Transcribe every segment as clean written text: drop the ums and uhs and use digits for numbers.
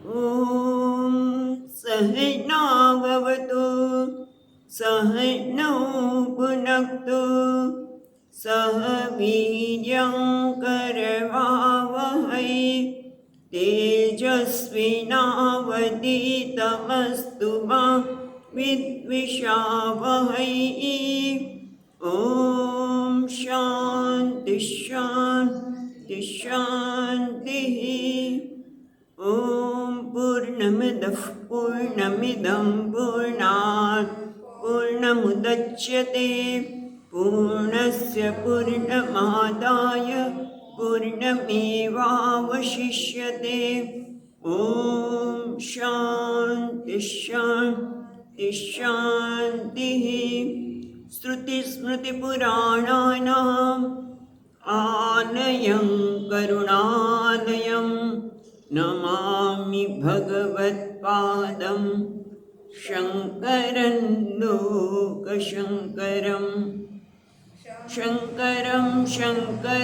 ॐ सहनाववतु सहनौ भुनक्तु सह वीर्यं करवावहै तेजस्विनावधीतमस्तु मा विद्विषावहै। ॐ शान्ति शान्ति शान्तिः। ॐ पूर्णमदः पूर्णमिदं पूर्णात् पूर्णमुदच्यते पूर्णस्य पूर्णमादाय पूर्णमेवावशिष्यते। ॐ शान्ति शान्ति शान्तिः। श्रुतिस्मृतिपुराणानाम् आलयं करुणालयं नमामि भगवत्पादं शङ्करं लोकशङ्करं शङ्करं शङ्कराचार्यं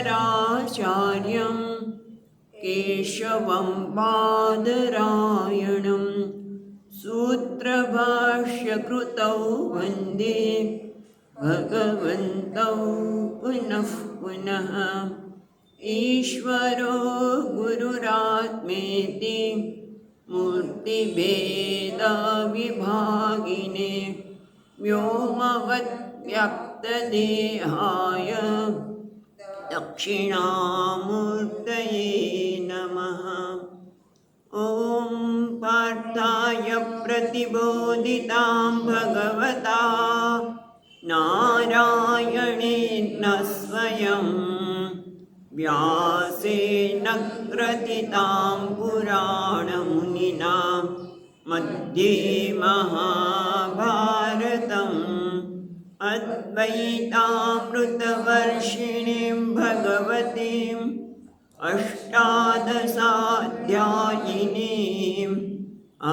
केशवं बादरायणं सूत्रभाष्यकृतौ वन्दे भगवन्तौ पुनः पुनः। ईश्वरो गुरुरात्मेति मूर्तिभेदविभागिने व्योमवद्व्याप्तदेहाय दक्षिणामूर्तये नमः। ॐ पार्थाय प्रतिबोधितां भगवता नारायणेन स्वयं व्यासेन ग्रथितां पुराणमुनिना मध्ये महाभारतम् अद्वैतामृतवर्षिणीं भगवतीम् अष्टादशाध्यायिनीम्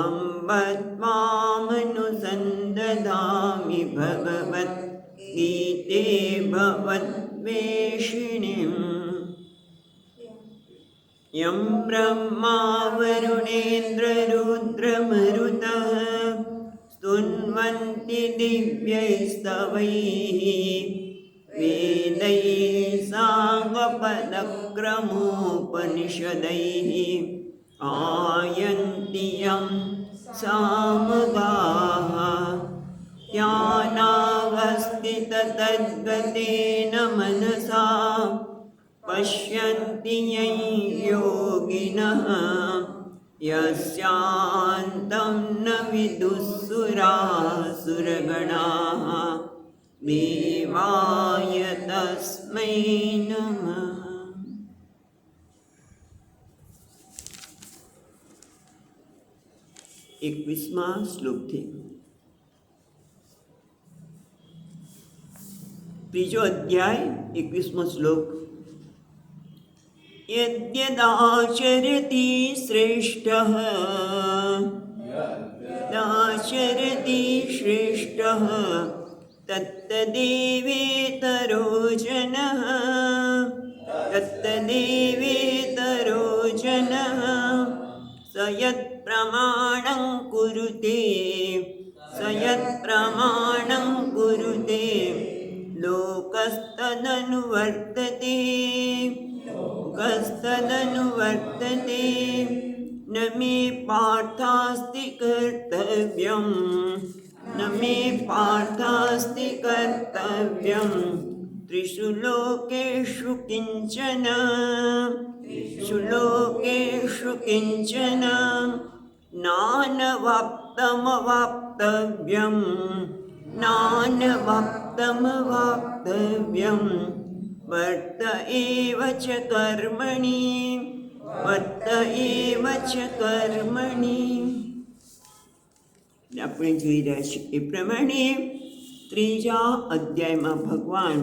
अम्ब त्वामनुसन्दधामि भगवद्गीते भवद्वेषिणीम्। यं ब्रह्मा वरुणेन्द्ररुद्रमरुतः स्तुन्वन्ति दिव्यैस्तवैः वेदैः साङ्गपदक्रमोपनिषदैः आयन्ति यं सामगाः ध्यानावस्थिततद्गतेन मनसा पश्यन्ति यं योगिनः यस्यान्तं न विदुःसुरासुरगणाः देवाय तस्मै नमः। एकवीसमा श्लोकથી ત્રીજો અધ્યાય 21મો શ્લોક। यद्यदाचरति श्रेष्ठः तत्तदेवेतरो जनः स यत्प्रमाणं कुरुते लोकस्तदनुवर्तते न मे पार्थास्ति कर्तव्यं त्रिषु लोकेषु किञ्चन नानवाप्तमवाप्तव्यं वर्त एव च कर्मणि। આપણે જોઈ રહ્યા છીએ એ પ્રમાણે ત્રીજા અધ્યાયમાં ભગવાન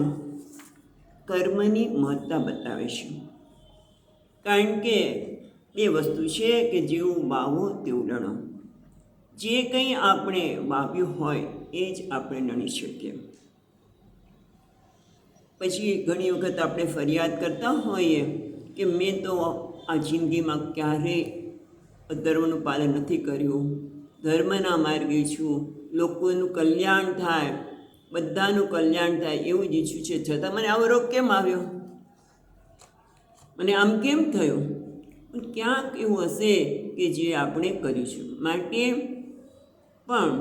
કર્મની મહત્તા બતાવે છે। કારણ કે બે વસ્તુ છે કે જેવું વાવો તેવું લણો। જે કંઈ આપણે વાવ્યું હોય એ જ આપણે લણી શકીએ। પછી ઘણી વખત આપણે ફરિયાદ કરતા હોઈએ કે મેં તો આ જિંદગીમાં ક્યારેય અધર્મનું પાલન નથી કર્યું, ધર્મના માર્ગે છું, લોકોનું કલ્યાણ થાય, બધાનું કલ્યાણ થાય એવું જ ઈચ્છું છે, છતાં મને આવો રોગ કેમ આવ્યો, મને આમ કેમ થયું? ક્યાંક એવું હશે કે જે આપણે કર્યું છે. માટે પણ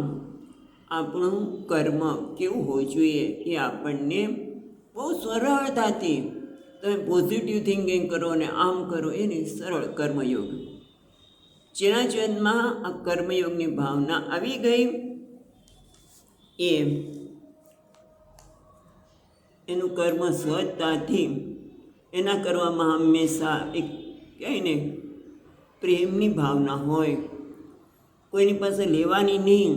આપણું કર્મ કેવું હોવું જોઈએ એ આપણને બહુ સરળતાથી, તમે પોઝિટિવ થિંકિંગ કરો ને આમ કરો, એની સરળ કર્મયોગ. જેના જીવનમાં આ કર્મયોગની ભાવના આવી ગઈ એ એનું કર્મ સહજતાથી એના કરવામાં હંમેશા એક કહેવાય ને પ્રેમની ભાવના હોય, કોઈની પાસે લેવાની નહીં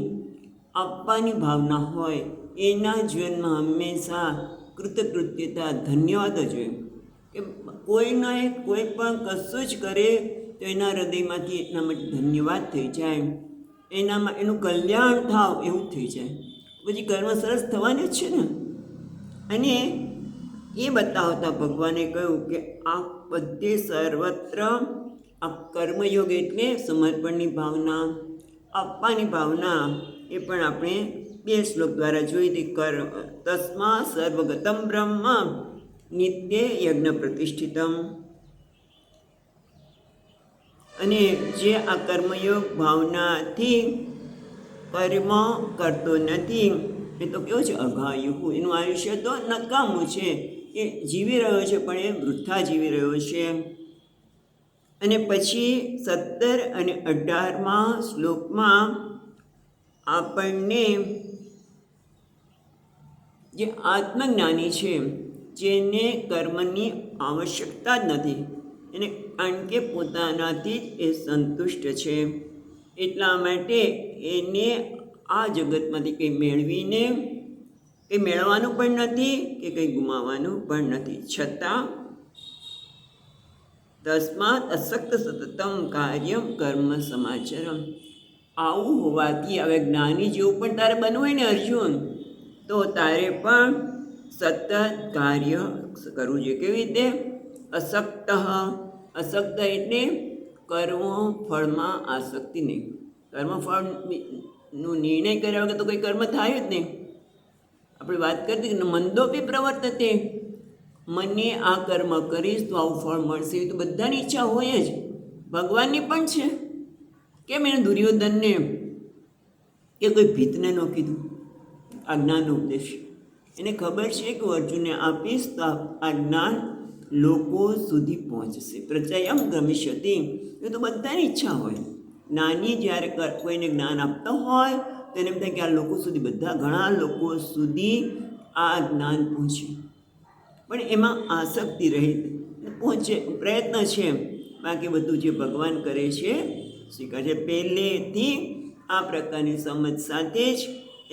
આપવાની ભાવના હોય, એના જીવનમાં હંમેશા કૃતકૃત્યતા, ધન્યવાદ જ હોય. કે કોઈના કોઈ પણ કશું જ કરે તો એના હૃદયમાંથી એના માટે ધન્યવાદ થઈ જાય, એનામાં એનું કલ્યાણ થાવ એવું થઈ જાય, પછી કર્મ સરસ થવાનું જ છે ને. અને એ બતાવતા ભગવાને કહ્યું કે આ બધે સર્વત્ર આ કર્મયોગ એટલે સમર્પણની ભાવના, આપવાની ભાવના. એ પણ આપણે 2 શ્લોક દ્વારા જોઈ હતી. તસ્મા સર્વગતમ બ્રહ્મ નિત્ય યજ્ઞ પ્રતિષ્ઠિતમ. અને જે આ કર્મયોગ ભાવનાથી કર્મ કરતો નથી એ તો કેવું છે? અઘાયુઃ. એનું આયુષ્ય તો નકામું છે, એ જીવી રહ્યો છે પણ એ વૃથા જીવી રહ્યો છે. અને પછી 17 અને 18મા શ્લોકમાં આપણને જે આત્મજ્ઞાની છે, જેને કર્મની આવશ્યકતા જ નથી, એને કારણ કે પોતાનાથી જ એ સંતુષ્ટ છે, એટલા માટે એને આ જગતમાંથી કંઈ મેળવીને કંઈ મેળવવાનું પણ નથી કે કંઈ ગુમાવવાનું પણ નથી. છતાં તસ્માત અસક્ત સતતમ કાર્યમ કર્મ સમાચરમ. આવું હોવાથી હવે જ્ઞાની જેવું પણ તારે બનવું હોય ને અર્જુન, તો તારે પણ સતત કાર્ય કરવું જોઈએ. કેવી રીતે? અસક્ત. અસક્ત એટલે કર્મ ફળમાં આસક્તિ નહીં. કર્મફળનું નિર્ણય કર્યા વગર તો કોઈ કર્મ થાય જ નહીં. આપણે વાત કરતી કે મંદોપી પ્રવર્તતે, મને આ કર્મ કરીશ તો આવું ફળ મળશે, એ તો બધાની ઈચ્છા હોય જ, ભગવાનની પણ છે. કેમ એને દુર્યોધનને કે કોઈ ભીતને ન કીધું આ જ્ઞાનનો ઉપદેશ? એને ખબર છે કે અર્જુનને આપીશ તો આ જ્ઞાન લોકો સુધી પહોંચશે. પ્રચયમ ગમિષ્યતિ. એ તો બધાની ઈચ્છા હોય. જ્ઞાની જ્યારે કોઈને જ્ઞાન આપતો હોય તો એને એમ થાય કે આ લોકો સુધી, બધા ઘણા લોકો સુધી આ જ્ઞાન પહોંચે, પણ એમાં આસક્તિ રહી પહોંચે, પ્રયત્ન છે. બાકી બધું જે ભગવાન કરે છે શીખે છે. પહેલેથી આ પ્રકારની સમજ સાથે જ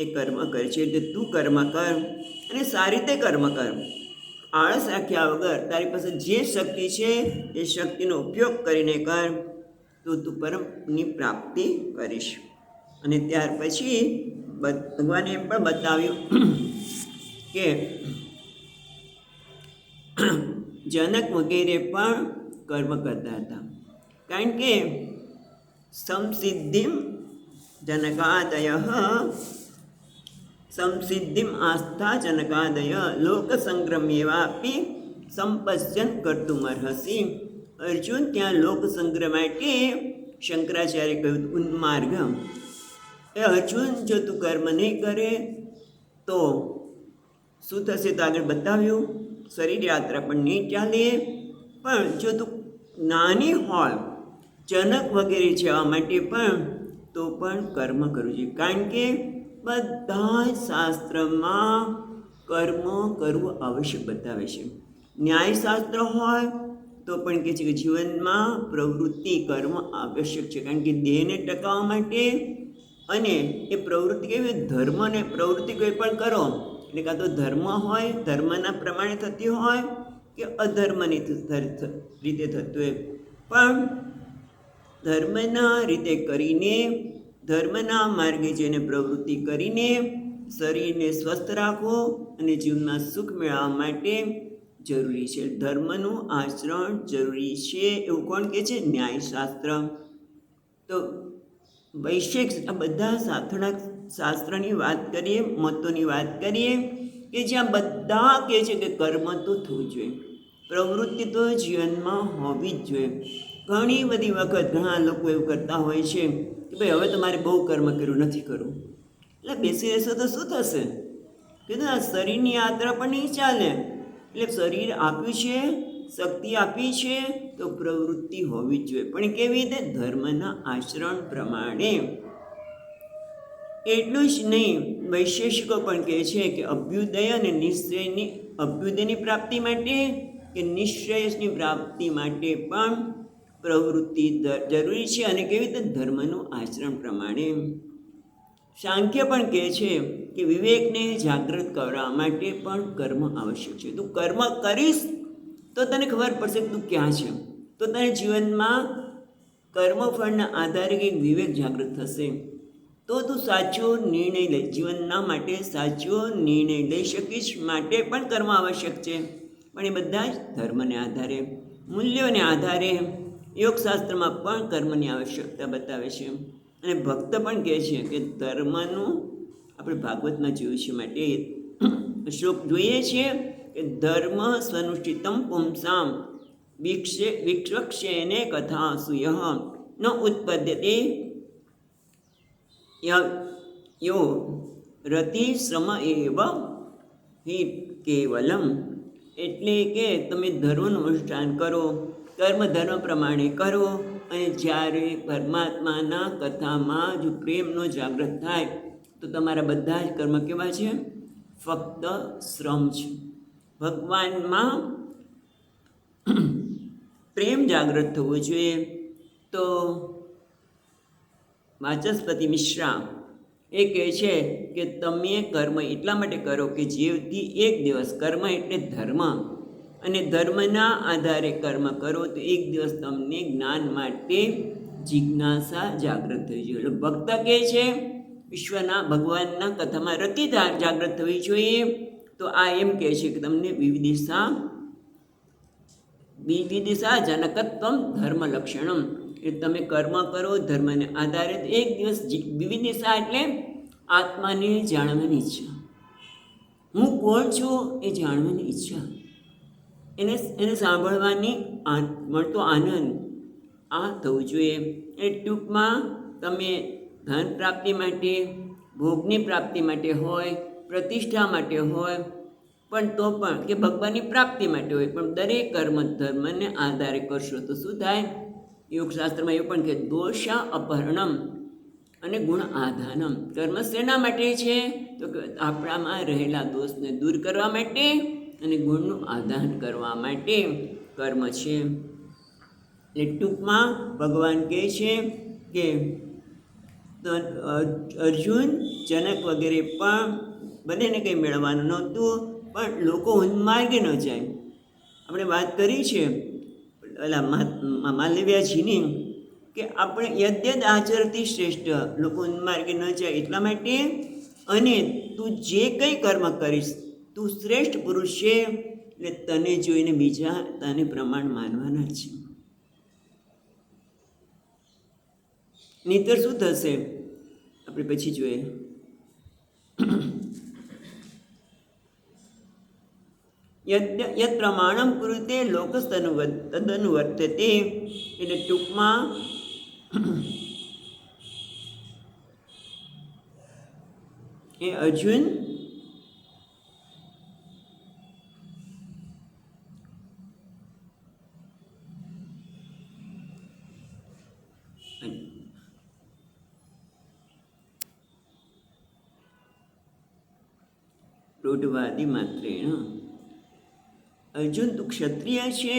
એ કર્મ કરે છે. એટલે તું કર્મ કર અને સારી રીતે કર્મ કર. આળસ રાખ્યા વગર તારી પાસે જે શક્તિ છે એ શક્તિનો ઉપયોગ કરીને કર, તો તું પરમની પ્રાપ્તિ કરીશ. અને ત્યાર પછી ભગવાને એમ પણ બતાવ્યું કે જનક વગેરે પણ કર્મ કરતા હતા, કારણ કે સંસિદ્ધિમ જનકાદય સંસિદ્ધિમ આસ્થા જનકાદય લોકસંગ્રમ્યેવાપી સંપશ્યન કર્તુમર્હસી. અર્જુન, ત્યાં લોકસંગ્રહ માટે શંકરાચાર્ય કહ્યું ઉન્માર્ગ. એ અર્જુન, જો તું કર્મ નહીં કરે તો શું થશે તો આગળ બતાવ્યું. શરીર યાત્રા પણ નહીં ચાલે. પણ જો તું જ્ઞાની હોય, જનક વગેરે જવા માટે પણ તો પણ કર્મ કરવું જોઈએ, કારણ કે બધા શાસ્ત્રમાં કર્મ કરવું આવશ્યક બતાવે છે. ન્યાયશાસ્ત્ર હોય તો પણ કહે છે કે જીવનમાં પ્રવૃત્તિ કર્મ આવશ્યક છે, કારણ કે દેહને ટકાવવા માટે. અને એ પ્રવૃત્તિ કેવી? ધર્મ અને પ્રવૃત્તિ કોઈ પણ કરો એટલે કાં તો ધર્મ હોય, ધર્મના પ્રમાણે થતી હોય, કે અધર્મની રીતે થતું હોય. પણ ધર્મના રીતે કરીને, ધર્મના માર્ગે જઈને પ્રવૃત્તિ કરીને શરીરને સ્વસ્થ રાખો અને જીવનમાં સુખ મેળવવા માટે જરૂરી છે. ધર્મનું આચરણ જરૂરી છે એવું કોણ કહે છે? ન્યાયશાસ્ત્ર. તો વૈશેષિક આ બધા શાસ્ત્રની વાત કરીએ, મતોની વાત કરીએ કે જ્યાં બધા કહે છે કે કર્મ તો થવું જોઈએ, પ્રવૃત્તિ તો જીવનમાં હોવી જ જોઈએ. ઘણી બધી વખત ઘણા લોકો એવું કરતા હોય છે કે ભાઈ હવે તમારે બહુ કર્મ કર્યું, નથી કરવું. એટલે બેસી રહેશો તો શું થશે? કીધું આ શરીરની યાત્રા પણ નહીં ચાલે. એટલે શરીર આપ્યું છે, શક્તિ આપી છે, તો પ્રવૃત્તિ હોવી જ જોઈએ. પણ કેવી રીતે? ધર્મના આચરણ પ્રમાણે. એટલું જ નહીં, વૈશેષિકો પણ કહે છે કે અભ્યુદય અને નિશ્ચયની, અભ્યુદયની પ્રાપ્તિ માટે કે નિશ્ચયની પ્રાપ્તિ માટે પણ પ્રવૃત્તિ જરૂરી છે. અને કેવી રીતે? ધર્મનું આચરણ પ્રમાણે. સાંખ્ય પણ કહે છે કે વિવેકને જાગૃત કરવા માટે પણ કર્મ આવશ્યક છે. તું કર્મ કરીશ તો તને ખબર પડશે કે તું ક્યાં છે. તો તને જીવનમાં કર્મફળના આધારે કંઈક વિવેક જાગૃત થશે, તો તું સાચો નિર્ણય લઈ, જીવનના માટે સાચો નિર્ણય લઈ શકીશ. માટે પણ કર્મ આવશ્યક છે, પણ એ બધા જ ધર્મને આધારે, મૂલ્યોને આધારે. યોગશાસ્ત્રમાં પણ કર્મની આવશ્યકતા બતાવે છે. અને ભક્ત પણ કહે છે કે ધર્મનું, આપણે ભાગવતમાં જોયું છે માટે શ્લોક જોઈએ છીએ કે ધર્મ સ્વનુષ્ઠિતમ પુંસામ વિક્ષક્ષેને કથા સુયઃ ન ઉત્પદ્યતે યો રતિ શ્રમ એવ હિ કેવલમ. એટલે કે તમે ધર્મનું અનુષ્ઠાન કરો, કર્મ ધર્મ પ્રમાણે કરો, અને જ્યારે પરમાત્માના કથામાં જો પ્રેમનો જાગૃત થાય તો તમારા બધા જ કર્મ કેવા છે? ફક્ત શ્રમ છે. ભગવાનમાં પ્રેમ જાગૃત થવો જોઈએ. તો વાચસ્પતિ મિશ્રા એ કહે છે કે તમે કર્મ એટલા માટે કરો કે જેથી એક દિવસ, કર્મ એટલે ધર્મ, અને ધર્મના આધારે કર્મ કરો તો એક દિવસ તમને જ્ઞાન માટે જિજ્ઞાસા જાગૃત થઈ જોઈએ. એટલે ભક્ત કહે છે વિશ્વના ભગવાનના કથામાં રતિ જાગૃત થવી જોઈએ. તો આ એમ કહે છે કે તમને વિવિધિશા જનકત્વમ ધર્મ લક્ષણમ. એટલે તમે કર્મ કરો ધર્મને આધારે, એક દિવસ વિવિધિશા એટલે આત્માને જાણવાની ઈચ્છા, હું કોણ છું એ જાણવાની ઈચ્છા, એને સાંભળવાની મળતો આનંદ, આ થવું જોઈએ. એ ટૂંકમાં તમે ધન પ્રાપ્તિ માટે, ભોગની પ્રાપ્તિ માટે હોય, પ્રતિષ્ઠા માટે હોય, પણ તો પણ કે ભગવાનની પ્રાપ્તિ માટે હોય, પણ દરેક કર્મ ધર્મને આધારે કરશો તો શું થાય? યોગશાસ્ત્રમાં એવું પણ કે દોષા અપહરણમ અને ગુણ આધાનમ. કર્મ શેના માટે છે? તો કે આપણામાં રહેલા દોષને દૂર કરવા માટે અને ગુણનું આધાન કરવા માટે કર્મ છે. એટલે ટૂંકમાં ભગવાન કહે છે કે અર્જુન, જનક વગેરે પણ બધાને કંઈ મેળવવાનું નહોતું, પણ લોકો ઉન્માર્ગે ન જાય. આપણે વાત કરી છે પેલા માલવ્યાજીની કે આપણે યદ્યદ આચરતી શ્રેષ્ઠ, લોકો ઉન્માર્ગે ન જાય એટલા માટે. અને તું જે કંઈ કર્મ કરીશ તું શ્રેષ્ઠ પુરુષ છે, એટલે તને જોઈને બીજા તને પ્રમાણ માનવાના છે. નહીંતર શું થશે આપણે પછી જોઈએ. યદ પ્રમાણમ કુરુતે લોકસ્તદનુવર્તતે. એટલે ટૂંકમાં એ અર્જુન પ્રૌઢવાદી માત્રેણ. અર્જુન, તું ક્ષત્રિય છે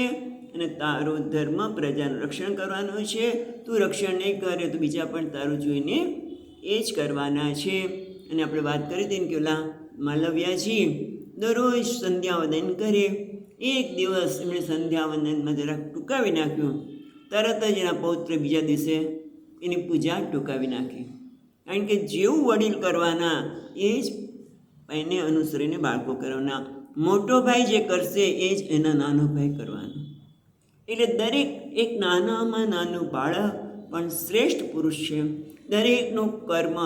અને તારો ધર્મ પ્રજાનું રક્ષણ કરવાનું છે. તું રક્ષણ નહીં કરે તો બીજા પણ તારું જોઈને એ જ કરવાના છે. અને આપણે વાત કરી હતી કે ઓલા માલવ્યાજી દરરોજ સંધ્યાવંદન કરે. એક દિવસ એમણે સંધ્યાવંદનમાં જરાક ટૂંકાવી નાખ્યું, તરત જ એના પૌત્ર બીજા દિવસે એની પૂજા ટૂંકાવી નાખી. કારણ કે જેવું વડીલ કરવાના એ જ એને અનુસરીને બાળકો કરવાના. મોટો ભાઈ જે કરશે એ જ એના નાનો ભાઈ કરવાનો. એટલે દરેક એક નાનામાં નાનું બાળક પણ શ્રેષ્ઠ પુરુષ છે. દરેકનું કર્મ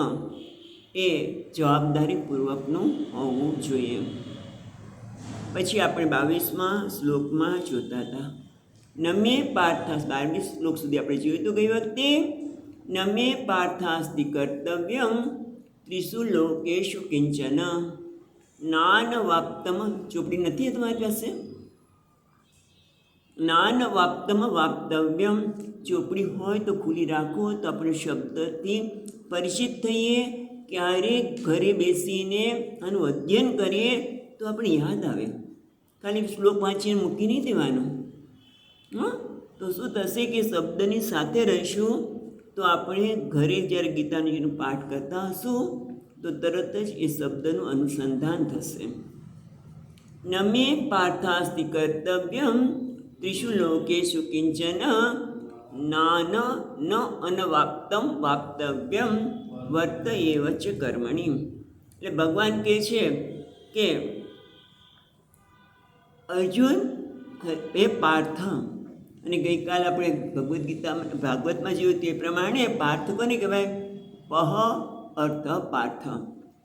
એ જવાબદારીપૂર્વકનું હોવું જોઈએ. પછી આપણે 22મા શ્લોકમાં જોતા હતા. નમે પાર્થાસ, 12મી શ્લોક સુધી આપણે જોયું હતું ગઈ વખતે. નમે પાર્થાસ્તિ કર્તવ્યમ ત્રિષુ લોકેશુ કિંચન નાન વાપ્તમ. ચોપડી નથી તમારી પાસે? નાન વાપ્તમ વાપ્તવ્યમ. ચોપડી હોય તો ખુલ્લી રાખો તો આપણે શબ્દથી પરિચિત થઈએ. ક્યારેક ઘરે બેસીને આનું અધ્યયન કરીએ તો આપણે યાદ આવે. ખાલી શ્લોક વાંચીને મૂકી નહીં દેવાનું. તો શું થશે કે શબ્દની સાથે રહીશું તો આપણે ઘરે જ્યારે ગીતાજીનું પાઠ કરતા હશું તો તરત જ એ શબ્દનું અનુસંધાન થશે. નમે પાર્થાસ્તિ કર્તવ્યમ ત્રિષુ લોકેશુ કિંચન નાન ન અનવાપ્તમ વાપ્તવ્યમ વર્ત એવ ચ કર્મણિ. એટલે ભગવાન કહે છે કે અર્જુન એ પાર્થ, અને ગઈકાલે આપણે ભાગવતમાં જોયું તે પ્રમાણે પાર્થ કોને કહેવાય? પહ અર્થ પાર્થ.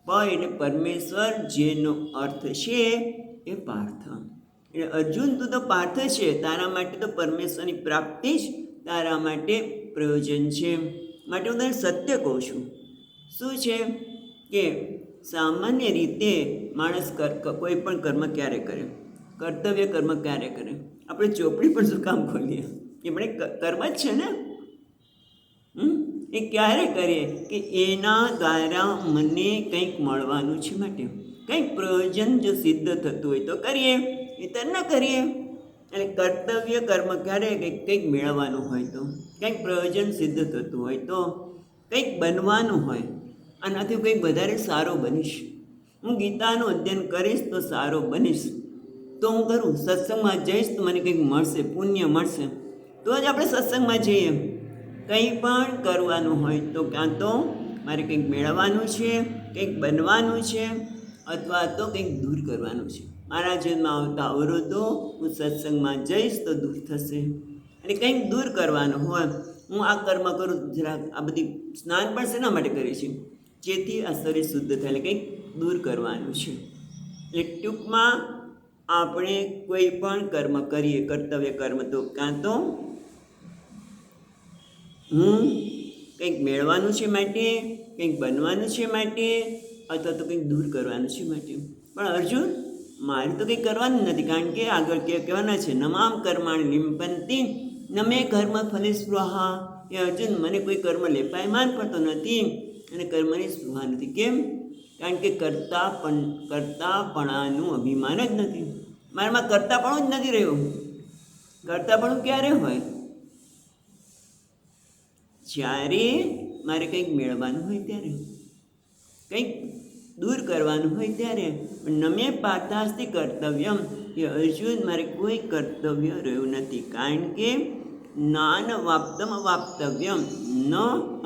પ એટલે પરમેશ્વર, જેનો અર્થ છે એ પાર્થ. એટલે અર્જુન તું તો પાર્થ છે, તારા માટે તો પરમેશ્વરની પ્રાપ્તિ જ તારા માટે પ્રયોજન છે. માટે હું તને સત્ય કહું છું. શું છે કે સામાન્ય રીતે માણસ કોઈ પણ કર્મ ક્યારે કરે? કર્તવ્ય કર્મ ક્યારે કરે? આપણે ચોપડી પણ શું કામ ખોલીએ? એ પણ કર્મ જ છે ને. એ ક્યારે કરીએ? કે એના દ્વારા મને કંઈક મળવાનું છે, માટે કંઈક પ્રયોજન જો સિદ્ધ થતું હોય તો કરીએ, એ તો ન કરીએ. એટલે કર્તવ્ય કર્મ ક્યારે? કંઈક મેળવવાનું હોય તો, કંઈક પ્રયોજન સિદ્ધ થતું હોય તો, કંઈક બનવાનું હોય. આનાથી કંઈક વધારે સારો બનીશ, હું ગીતાનું અધ્યયન કરીશ તો સારો બનીશ, તો હું કરું. સત્સંગમાં જઈશ તો મને કંઈક મળશે, પુણ્ય મળશે, તો જ આપણે સત્સંગમાં જઈએ. કંઈ પણ કરવાનું હોય તો કાં તો મારે કંઈક મેળવવાનું છે, કંઈક બનવાનું છે, અથવા તો કંઈક દૂર કરવાનું છે. મારા જીવનમાં આવતા અવરોધો હું સત્સંગમાં જઈશ તો દૂર થશે. અને કંઈક દૂર કરવાનું હોય, હું આ કર્મ કરું જરાક, આ બધી સ્નાન પણ શેના માટે કરીએ છીએ? જેથી આ શરીર શુદ્ધ થાય. એટલે કંઈક દૂર કરવાનું છે. એટલે ટૂંકમાં આપણે કોઈ પણ કર્મ કરીએ, કર્તવ્ય કર્મ, તો કાં તો હું કંઈક મેળવવાનું છે માટે, કંઈક બનવાનું છે માટે, અથવા તો કંઈક દૂર કરવાનું છે માટે. પણ અર્જુન, મારે તો કંઈ કરવાનું નથી, કારણ કે આગળ કહેવાના છે નમામ કર્માણિ લિંપંતિ નમે કર્મ ફલે સ્પૃહા. એ અર્જુન, મને કોઈ કર્મ લેપાયમાન પડતો નથી અને કર્મની સ્પૃહા નથી. કેમ? કારણ કે કરતાપણાનું અભિમાન જ નથી. મારામાં કરતાપણું જ નથી રહ્યું. કરતાપણું ક્યારે હોય? જ્યારે મારે કંઈક મેળવવાનું હોય ત્યારે, કંઈક દૂર કરવાનું હોય ત્યારે. પણ નમે પાર્થાસ્તિ કર્તવ્યમ, એ અર્જુન, મારે કોઈ કર્તવ્ય રહ્યું નથી. કારણ કે નાન વાપ્તમ વાપ્તવ્યમ, ન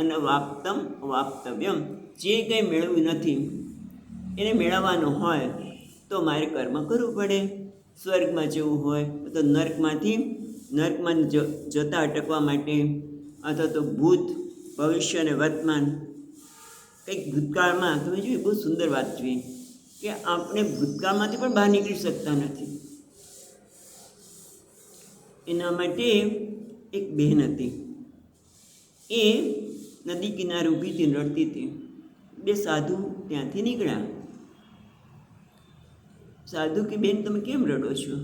અનવાપ્તમ વાપ્તવ્યમ. જે કંઈ મેળવ્યું નથી એને મેળવવાનું હોય તો મારે કર્મ કરવું પડે. સ્વર્ગમાં જવું હોય તો નર્કમાં જતા અટકવા માટે, અથવા તો ભૂત, ભવિષ્ય અને વર્તમાન, કંઈક ભૂતકાળમાં. તમે જોયું, બહુ સુંદર વાત જોઈ કે આપણે ભૂતકાળમાંથી પણ બહાર નીકળી શકતા નથી. એના માટે એક બહેન હતી, એ નદી કિનારે ઊભી હતી, રડતી હતી. બે સાધુ ત્યાંથી નીકળ્યા. સાધુ કે, બેન તમે કેમ રડો છો?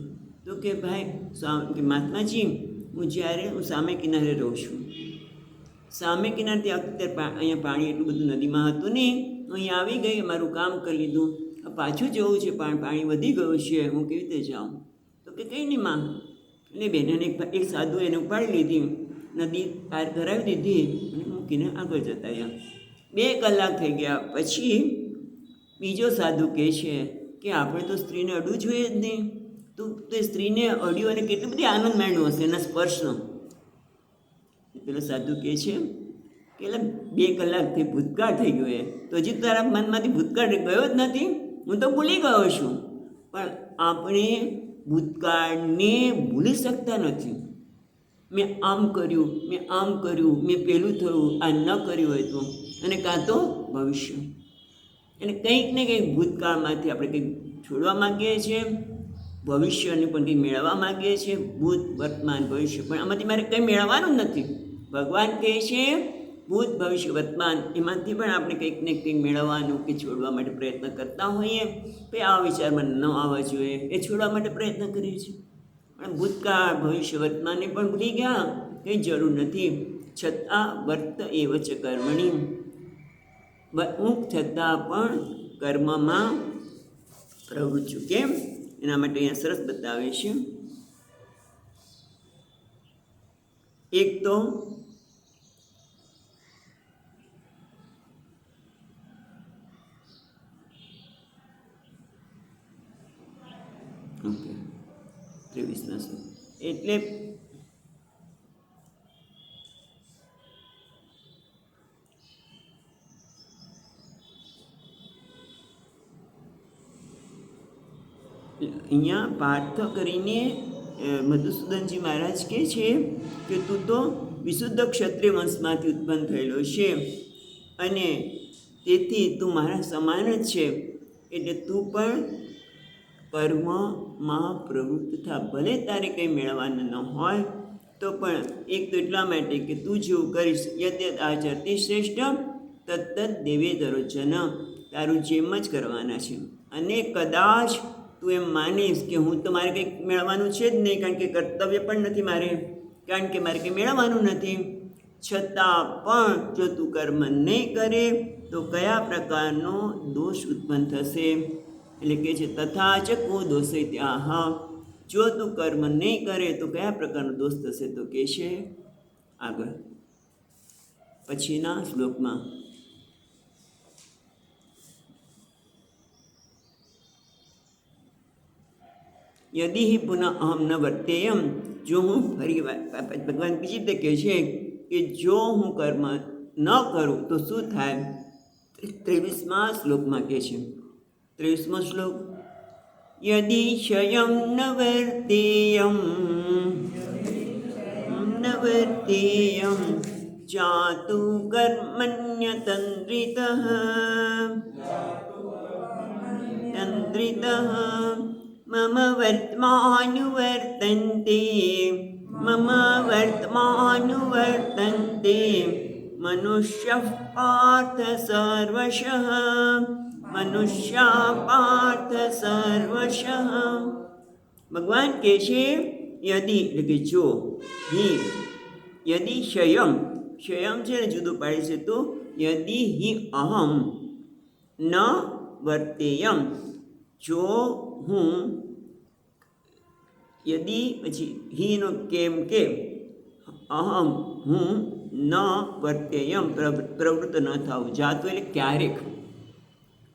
તો કે ભાઈ, કે મહાત્માજી, હું સામે કિનારે રહું છું. સામે કિનારેથી અત્યારે અહીંયા પાણી એટલું બધું નદીમાં હતું નહીં, હું અહીંયા આવી ગઈ, મારું કામ કરી લીધું, પાછું જવું છે, પાણી વધી ગયું છે, હું કેવી રીતે જાઉં? તો કે કંઈ નહીં માં. એટલે બહેનને એક સાધુ એને ઉપાડી લીધી, નદી પાર કરાવી દીધી અને મૂકીને આગળ જતા રહ્યા. 2 કલાક થઈ ગયા. પછી બીજો સાધુ કહે છે કે આપણે તો સ્ત્રીને અડવું જોઈએ જ નહીં. તો એ સ્ત્રીને અડ્યું અને કેટલી બધી આનંદ માણ્યો હશે એના સ્પર્શનો. પેલો સાધુ કહે છે કે એટલે 2 કલાકથી ભૂતકાળ થઈ ગયો એ તો હજી તારા મનમાંથી ભૂતકાળ ગયો જ નથી. હું તો ભૂલી ગયો છું. પણ આપણે ભૂતકાળને ભૂલી શકતા નથી. મેં આમ કર્યું, મેં પેલું થયું, આ ન કર્યું હોય તો, અને કાં તો ભવિષ્ય. અને કંઈક ને કંઈક ભૂતકાળમાંથી આપણે કંઈક છોડવા માગીએ છીએ, ભવિષ્યને પણ કંઈક મેળવવા માગીએ છીએ, ભૂત, વર્તમાન, ભવિષ્ય, પણ આમાંથી મારે કંઈ મેળવવાનું નથી. ભગવાન કહે છે ભૂત, ભવિષ્ય, વર્તમાન એમાંથી પણ આપણે કંઈક ને કંઈક મેળવવાનું કે છોડવા માટે પ્રયત્ન કરતા હોઈએ. ભાઈ આ વિચારમાં ન આવવા જોઈએ એ છોડવા માટે પ્રયત્ન કરીએ છીએ. પણ ભૂતકાળ, ભવિષ્ય, વર્તમાનને પણ ભૂલી ગયા, કંઈ જરૂર નથી. છતાં વર્ત એવ ચ કર્મણી, ઊંઘ છતાં પણ કર્મમાં પ્રવૃત્ત છું. કેમ? એના માટે અહીંયા સરસ બતાવે છે. એક તો ઓકે 23 એટલે અહીંયા પાર્થ કરીને મધુસૂદનજી મહારાજ કહે છે કે તું તો વિશુદ્ધ ક્ષત્રિય વંશમાંથી ઉત્પન્ન થયેલો છે અને તેથી તું મારા સમાન જ છે. એટલે તું પણ કર્મમાં પ્રવૃત્ત થા. ભલે તારે કંઈ મેળવવાનું ન હોય તો પણ એક તો એટલા માટે કે તું જેવું કરીશ યદ્યત આચરતી શ્રેષ્ઠ તત્ત દેવેતરો જન, તારું જેમ જ કરવાના છે. અને કદાચ તું એમ માનીશ કે હું તો મારે કંઈક મેળવવાનું છે જ નહીં, કારણ કે કર્તવ્ય પણ નથી મારે, કારણ કે મારે કંઈ મેળવવાનું નથી, છતાં પણ જો તું કર્મ નહીં કરે તો કયા પ્રકારનો દોષ ઉત્પન્ન થશે. એટલે કે છે તથા ચ કો દોષે ત્યાં હા, જો તું કર્મ નહીં કરે તો કયા પ્રકારનો દોષ થશે. તો કહે છે આગળ પછીના શ્લોકમાં યદિ હિ પુનઃ અહમ ન વર્તેયમ, જો હું ફરી ભગવાન બીજી રીતે કહે છે કે જો હું કર્મ ન કરું તો શું થાય. 23મા શ્લોકમાં કહે છે, 23મો શ્લોક, યદિ ક્ષયમ ન વર્તેયમ જાતુ કર્મણ્યતંદ્રિતઃ મમ વર્તમાનુવર્તન્તે મનુષ્યઃ પાર્થ સર્વશઃ. ભગવાન કહે છે યદિ એટલે કે જો, હિ યદિ ક્ષયમ છે ને જુદું પાડે છે, તો યદિ હિ અહમ ન વર્તેયમ, જો હું યદિ પછી હિનો કેમ કે અહમ હું ન વર્તેયમ પ્રવૃત્ત ન થાવું, જાતું એટલે ક્યારેક,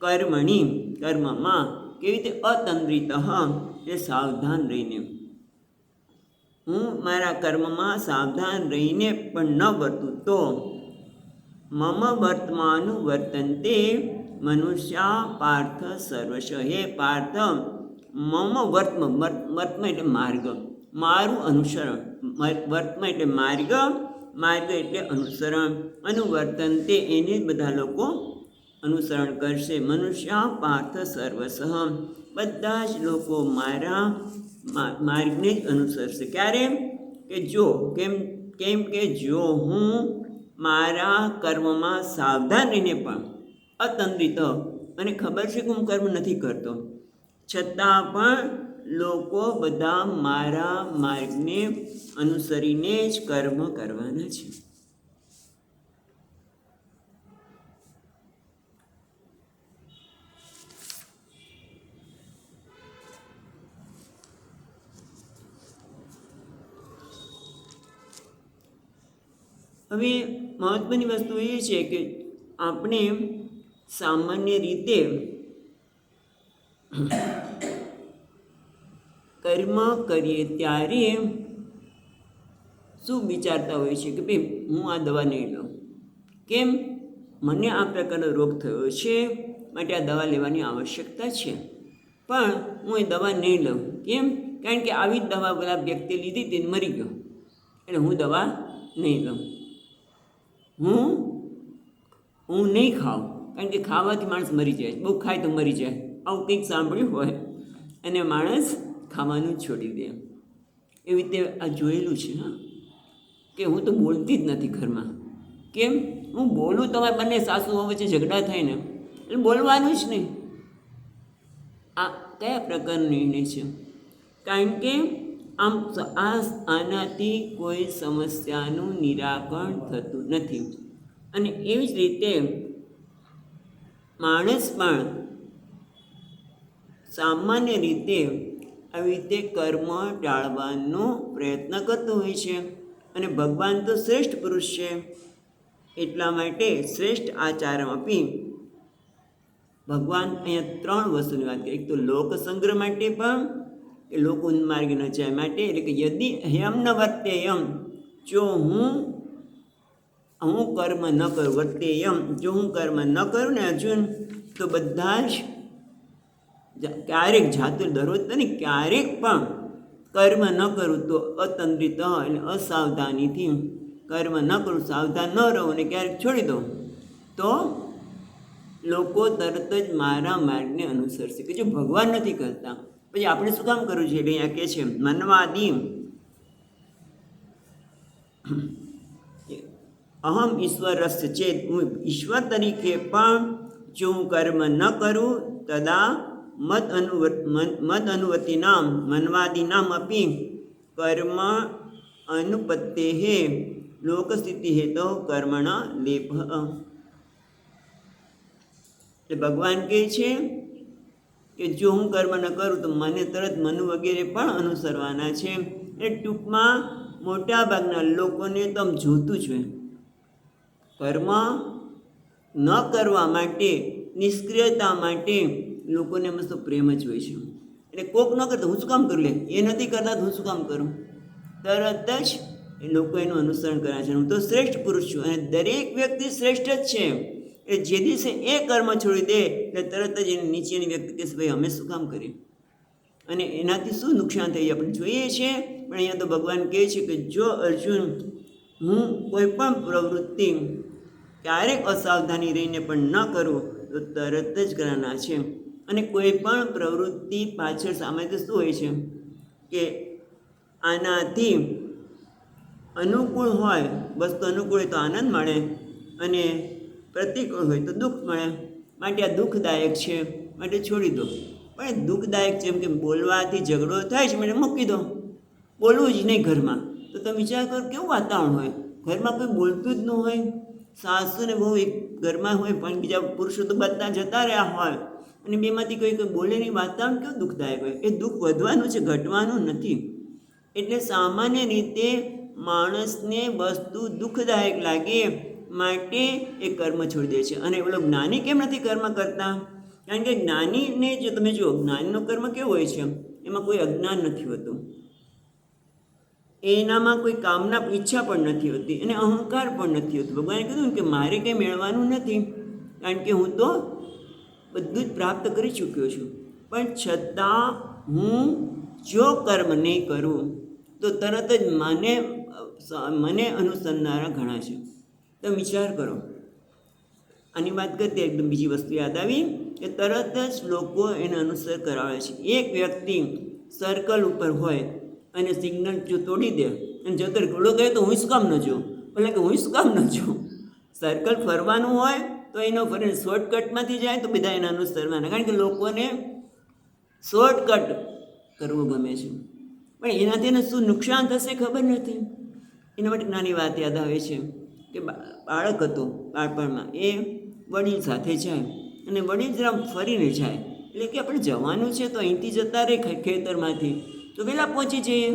કર્મણી કર્મમાં કેવી રીતે અતંદ્રિત એટલે સાવધાન રહીને, હું મારા કર્મમાં સાવધાન રહીને પણ ન વર્તું તો મમ વર્તમાનું વર્તનતે મનુષ્યા પાર્થ સર્વશ. હે પાર્થ, મમ વર્તમાં એટલે માર્ગ, મારું અનુસરણ, વર્તમાં એટલે માર્ગ એટલે અનુસરણ, અનુવર્તનતે એને જ બધા લોકો અનુસરણ કરશે. મનુષ્યા પાર્થ સર્વશ, બધા જ લોકો મારા માર્ગને જ અનુસરશે. ક્યારે? કે જો કેમ કે જો હું મારા કર્મમાં સાવધાન રહીને પણ અતંદ્રિત, અને ખબર છે કે હું કર્મ નથી કરતો, છતાં પણ લોકો બધા મારા માર્ગને અનુસરીને જ કર્મ કરવાના છે. હવે મહત્ત્વની વસ્તુ એ છે કે આપણે સામાન્ય રીતે કર્મ કરીએ ત્યારે શું વિચારતા હોય છે કે ભાઈ હું આ દવા નહીં લઉં. કેમ? મને આ પ્રકારનો રોગ થયો છે, માટે આ દવા લેવાની આવશ્યકતા છે, પણ હું એ દવા નહીં લઉં. કેમ? કારણ કે આવી જ દવા પેલા વ્યક્તિ લીધી તેને મરી ગયો, એટલે હું દવા નહીં લઉં, હું નહીં ખાઉં, કારણ કે ખાવાથી માણસ મરી જાય, બહુ ખાય તો મરી જાય, આવું કંઈક સાંભળ્યું હોય અને માણસ ખાવાનું છોડી દે. એવી રીતે આ જોયેલું છે. હા, કે હું તો બોલતી જ નથી ઘરમાં. કેમ? હું બોલું તો બંને સાસુઓ વચ્ચે ઝઘડા થાય ને, એટલે બોલવાનું જ નહીં. આ કયા પ્રકારનો નિર્ણય છે? કારણ કે આનાથી કોઈ સમસ્યાનું નિરાકરણ થતું નથી. અને એવી જ રીતે માણસ પણ સામાન્ય રીતે આવી રીતે કર્મ ટાળવાનો પ્રયત્ન કરતો હોય છે. અને ભગવાન તો શ્રેષ્ઠ પુરુષ છે, એટલા માટે શ્રેષ્ઠ આચારમ આપી ભગવાન અહીંયા 3 વસ્તુની વાત કરી. એક તો લોક સંગ્રહ માટે પણ, કે લોકો માર્ગે ન જાય માટે, એટલે કે યદિ હયમ ન વર્તેયમ, જો હું કર્મ ન કરું, વર્તેયમ, જો હું કર્મ ન કરું ને અર્જુન, તો બધા જ ક્યારેક જાતું દરરોજ નહીં, ક્યારેક પણ કર્મ ન કરું તો અતંત્રિત એટલે અસાવધાનીથી કર્મ ન કરું, સાવધાન ન રહું અને ક્યારેક છોડી દઉં, તો લોકો તરત જ મારા માર્ગને અનુસરશે. કે જો ભગવાન નથી કરતા, પછી આપણે શું કામ કરવું છે? એટલે અહીંયા કહે છે મનવાદી અહમ ઈશ્વરસ્ય ચેત, હું ઈશ્વર તરીકે પણ જો હું કર્મ ન કરું, તદા મદ અનુવતી નામ મનવાદી નામ અપી કર્મ અનુપત્તે હે લોકસ્થિતિ હેતો કર્મણા લેભ. એટલે ભગવાન કહે છે કે જો હું કર્મ ન કરું તો મને તરત મનુ વગેરે પણ અનુસરવાના છે. એટલે ટૂંકમાં મોટાભાગના લોકોને તો આમ જોતું જ હોય, કર્મ ન કરવા માટે, નિષ્ક્રિયતા માટે લોકોને મસ્ત પ્રેમ જ હોય છે. એટલે કોક ન કરતો હું શું કામ કરું, લે એ નથી કરતા તો હું શું કામ કરું, તરત જ એ લોકો એનું અનુસરણ કરે છે. હું તો શ્રેષ્ઠ પુરુષ છું અને દરેક વ્યક્તિ શ્રેષ્ઠ જ છે. એ જે દિવસે એ કર્મ છોડી દે એટલે તરત જ એની નીચેની વ્યક્તિ કહેશે ભાઈ અમે શું કામ કરીએ, અને એનાથી શું નુકસાન થઈ આપણે જોઈએ છીએ. પણ અહીંયા તો ભગવાન કહે છે કે જો અર્જુન હું કોઈ પણ પ્રવૃત્તિ ક્યારેક અસાવધાની રહીને પણ ન કરું તો તરત જ કરવાના છે. અને કોઈ પણ પ્રવૃત્તિ પાછળ સામાન્ય શું હોય છે કે આનાથી અનુકૂળ હોય, વસ્તુ અનુકૂળ હોય તો આનંદ મળે અને પ્રતિકૂળ હોય તો દુઃખ મળે. માટે આ દુઃખદાયક છે માટે છોડી દો. પણ દુઃખદાયક જેમ કે બોલવાથી ઝઘડો થાય છે માટે મૂકી દો, બોલવું જ નહીં ઘરમાં. તો તમે વિચાર કરો કેવું વાતાવરણ હોય, ઘરમાં કોઈ બોલતું જ ન હોય, સાસુ ને બહુ એક ઘરમાં હોય પણ બીજા પુરુષો તો બધા જતા રહ્યા હોય અને બેમાંથી કોઈ બોલે નહીં, વાતાવરણ કેવું દુઃખદાયક હોય. એ દુઃખ વધવાનું છે, ઘટવાનું નથી. એટલે સામાન્ય રીતે માણસને વસ્તુ દુઃખદાયક લાગે માટે એ કર્મ છોડી દે છે. અને પેલો જ્ઞાની કેમ નથી કર્મ કરતા? કારણ કે જ્ઞાનીને જો તમે જુઓ, જ્ઞાનીનો કર્મ કેવો હોય છે, એમાં કોઈ અજ્ઞાન નથી હોતું, એનામાં કોઈ કામના ઈચ્છા પણ નથી હોતી અને અહંકાર પણ નથી હોતું. ભગવાને કીધું કે મારે કંઈ મેળવાનું નથી, કારણ કે હું તો બધું જ પ્રાપ્ત કરી ચૂક્યો છું. પણ છતાં હું જો કર્મ નહીં કરું તો તરત જ મને અનુસરનારા ઘણા છે. તમે વિચાર કરો. આની વાત કરતી એકદમ બીજી વસ્તુ યાદ આવી કે તરત જ લોકો એને અનુસર કરાવે છે. એક વ્યક્તિ સર્કલ ઉપર હોય અને સિગ્નલ જો તોડી દે અને જતો ઘોડો ગયો તો હું શું કામ ન જોઉં, એટલે કે હું શું કામ ન જોઉં. સર્કલ ફરવાનું હોય તો એનો ફરીને શોર્ટકટમાંથી જાય તો બધા એના અનુસરવાના, કારણ કે લોકોને શોર્ટકટ કરવું ગમે છે. પણ એનાથી એને શું નુકસાન થશે ખબર નથી. એના માટે નાની વાત યાદ આવે છે કે બાળક હતો બાળપણમાં, એ વડીલ સાથે જાય અને વડીલ જરા ફરીને જાય, એટલે કે આપણે જવાનું છે તો અહીંથી જતા રહે ખેતરમાંથી તો વહેલા પહોંચી જઈએ.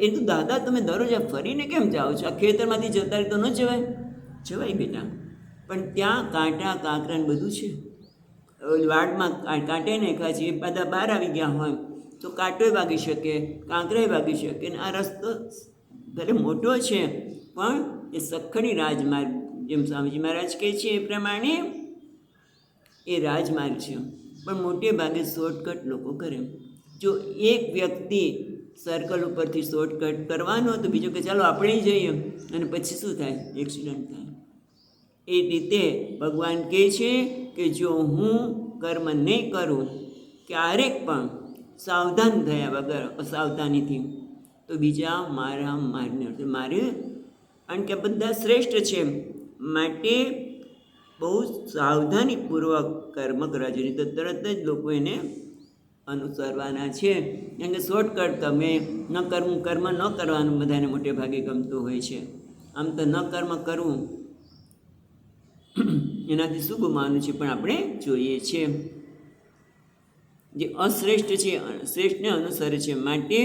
એ તો દાદા તમે દરરોજ ફરીને કેમ જાઓ છો, આ ખેતરમાંથી જતા રહે તો ન જવાય? જવાય બેટા, પણ ત્યાં કાંટા કાંકરા બધું છે. વાડમાં કાંટે નાખ્યા છે, એ બધા બહાર આવી ગયા હોય તો કાંટોય વાગી શકે, કાંકરાય વાગી શકે. અને આ રસ્તો ભલે મોટો છે પણ એ સખણી રાજમાર્ગ, જેમ સ્વામીજી મહારાજ કહે છે એ પ્રમાણે એ રાજમાર્ગ છે, પણ મોટે ભાગે શોર્ટકટ લોકો કરે. જો એક વ્યક્તિ સર્કલ ઉપરથી શોર્ટકટ કરવાનો તો બીજું કે ચાલો આપણે જઈએ અને પછી શું થાય, એક્સિડન્ટ થાય. એ રીતે ભગવાન કહે છે કે જો હું કર્મ નહીં કરું ક્યારેક પણ સાવધાન થયા વગર અસાવધાનીથી તો બીજા મારા મારે કારણ કે બધા શ્રેષ્ઠ છે માટે બહુ સાવધાનીપૂર્વક કર્મ કરવા જોઈએ. તો તરત જ લોકો એને અનુસરવાના છે. કેમ કે શોર્ટકટ તમે ન કરવું, કર્મ ન કરવાનું બધાને મોટે ભાગે ગમતું હોય છે. આમ તો ન કર્મ કરવું એનાથી શું ગુમાવવાનું છે, પણ આપણે જોઈએ છે જે અશ્રેષ્ઠ છે શ્રેષ્ઠને અનુસરે છે. માટે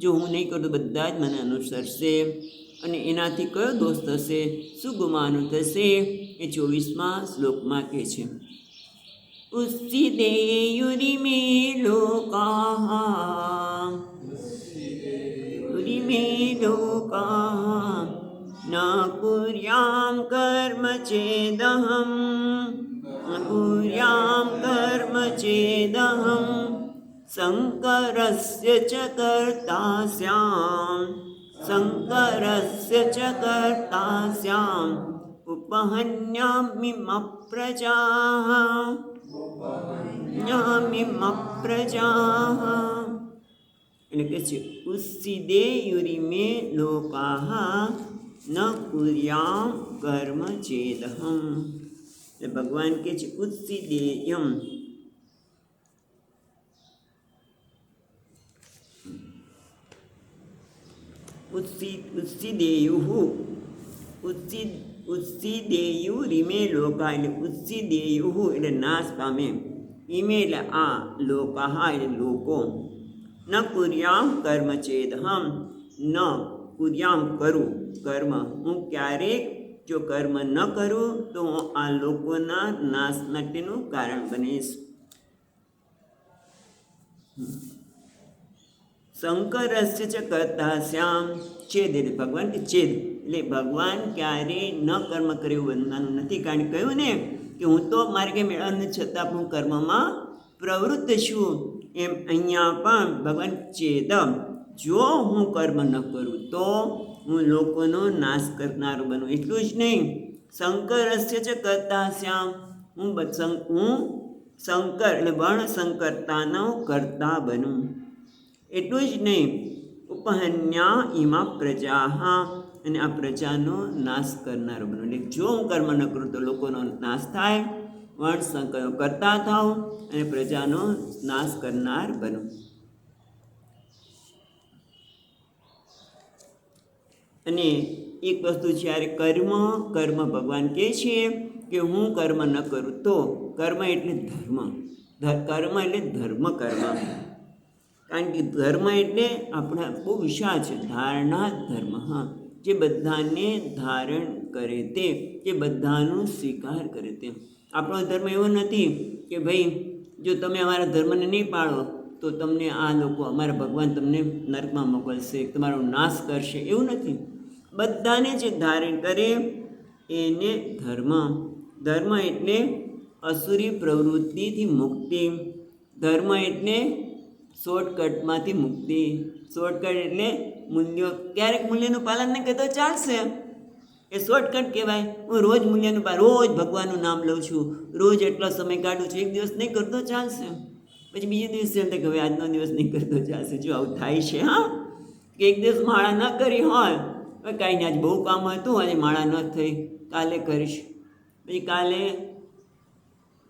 જો હું નહીં કરું તો બધા જ મને અનુસરશે અને એનાથી કયો દોષ થશે, શું ગુમાવવાનું થશે, એ 24મા શ્લોકમાં કહે છે. ઉત્સિદેયુરિમે લોકાઃ ન કુર્યામ કર્મ ચેદહં શંકરસ્ય ચ કર્તા સ્યામ ઉપહન્યામિમ પ્રજાઃ એટલે કે છે ઉત્સિદેયુરિમે લોકાઃ ન કુર્યામ કર્મ ચેદહં. એટલે ભગવાન કહે છે ઉત્સિદેયમ, ઉત્સિદેયુરિમે લોકા એટલે ઉત્સિદેયુ એટલે નાશ પામે, ઇમે એટલે આ, લોકાઃ એટલે લોકો, ન કુર્યામ કર્મ ચેદહં ન કુર્યામ કરું કર્મ, હું ક્યારેક જો કર્મ ન કરું તો હું આ લોકોના નાશ માટેનું કારણ બનીશ. શંકરસ્ય ચ કર્તા સ્યામ છેદ એટલે ભગવાન કે છેદ એટલે ભગવાન ક્યારેય ન કર્મ કર્યું બનવાનું નથી. કારણ કહ્યું ને કે હું તો મારે કંઈ મેળવવાનું છતાં હું કર્મમાં પ્રવૃત્ત છું. એમ અહીંયા પણ ભગવાન છેદ, જો હું કર્મ ન કરું તો હું લોકોનો નાશ કરનારો બનું. એટલું જ નહીં, શંકરસ્ય ચ કર્તા સ્યામ, હું શંકર એટલે વર્ણ સંકરતાનો કર્તા બનું. એટલું જ નહીં, ઉપહન્યા ઇમા પ્રજાઃ અને આ પ્રજાનો નાશ કરનારો બનું. એટલે જો હું કર્મ ન કરું તો લોકોનો નાશ થાય, વર્ણ સંકર કરતા થાઉં અને પ્રજાનો નાશ કરનાર બનું. અને એક વસ્તુ જ્યારે કર્મ ભગવાન કહે છે કે હું કર્મ ન કરું તો કર્મ એટલે ધર્મ, કર્મ એટલે ધર્મ કર્મ. કારણ કે ધર્મ એટલે આપણા બહુ વિશાળ છે, ધારણા ધર્મ. હા, જે બધાને ધારણ કરે તે, જે બધાનો સ્વીકાર કરે તે. આપણો ધર્મ એવો નથી કે ભાઈ જો તમે અમારા ધર્મને નહીં પાળો તો તમને આ લોકો અમારા ભગવાન તમને નરકમાં મોકલશે, તમારો નાશ કરશે, એવું નથી. બધાને જે ધારણ કરે એને ધર્મ. ધર્મ એટલે અસુરી પ્રવૃત્તિથી મુક્તિ, ધર્મ એટલે શોર્ટકટમાંથી મુક્તિ. શોર્ટકટ એટલે મૂલ્યો, ક્યારેક મૂલ્યનું પાલન નહીં કરતો ચાલશે, એ શોર્ટકટ કહેવાય. હું રોજ મૂલ્યનું રોજ ભગવાનનું નામ લઉં છું, રોજ એટલો સમય કાઢું છું, એક દિવસ નહીં કરતો ચાલશે, પછી બીજે દિવસે એમ થાય કે હવે આજનો દિવસ નહીં કરતો ચાલશે. જો આવું થાય છે. હા, કે એક દિવસ માળા ન કરી હોય, હવે કાંઈ નહીં, આજ બહુ કામ હતું, આજે માળા ન થઈ, કાલે કરીશ. પછી કાલે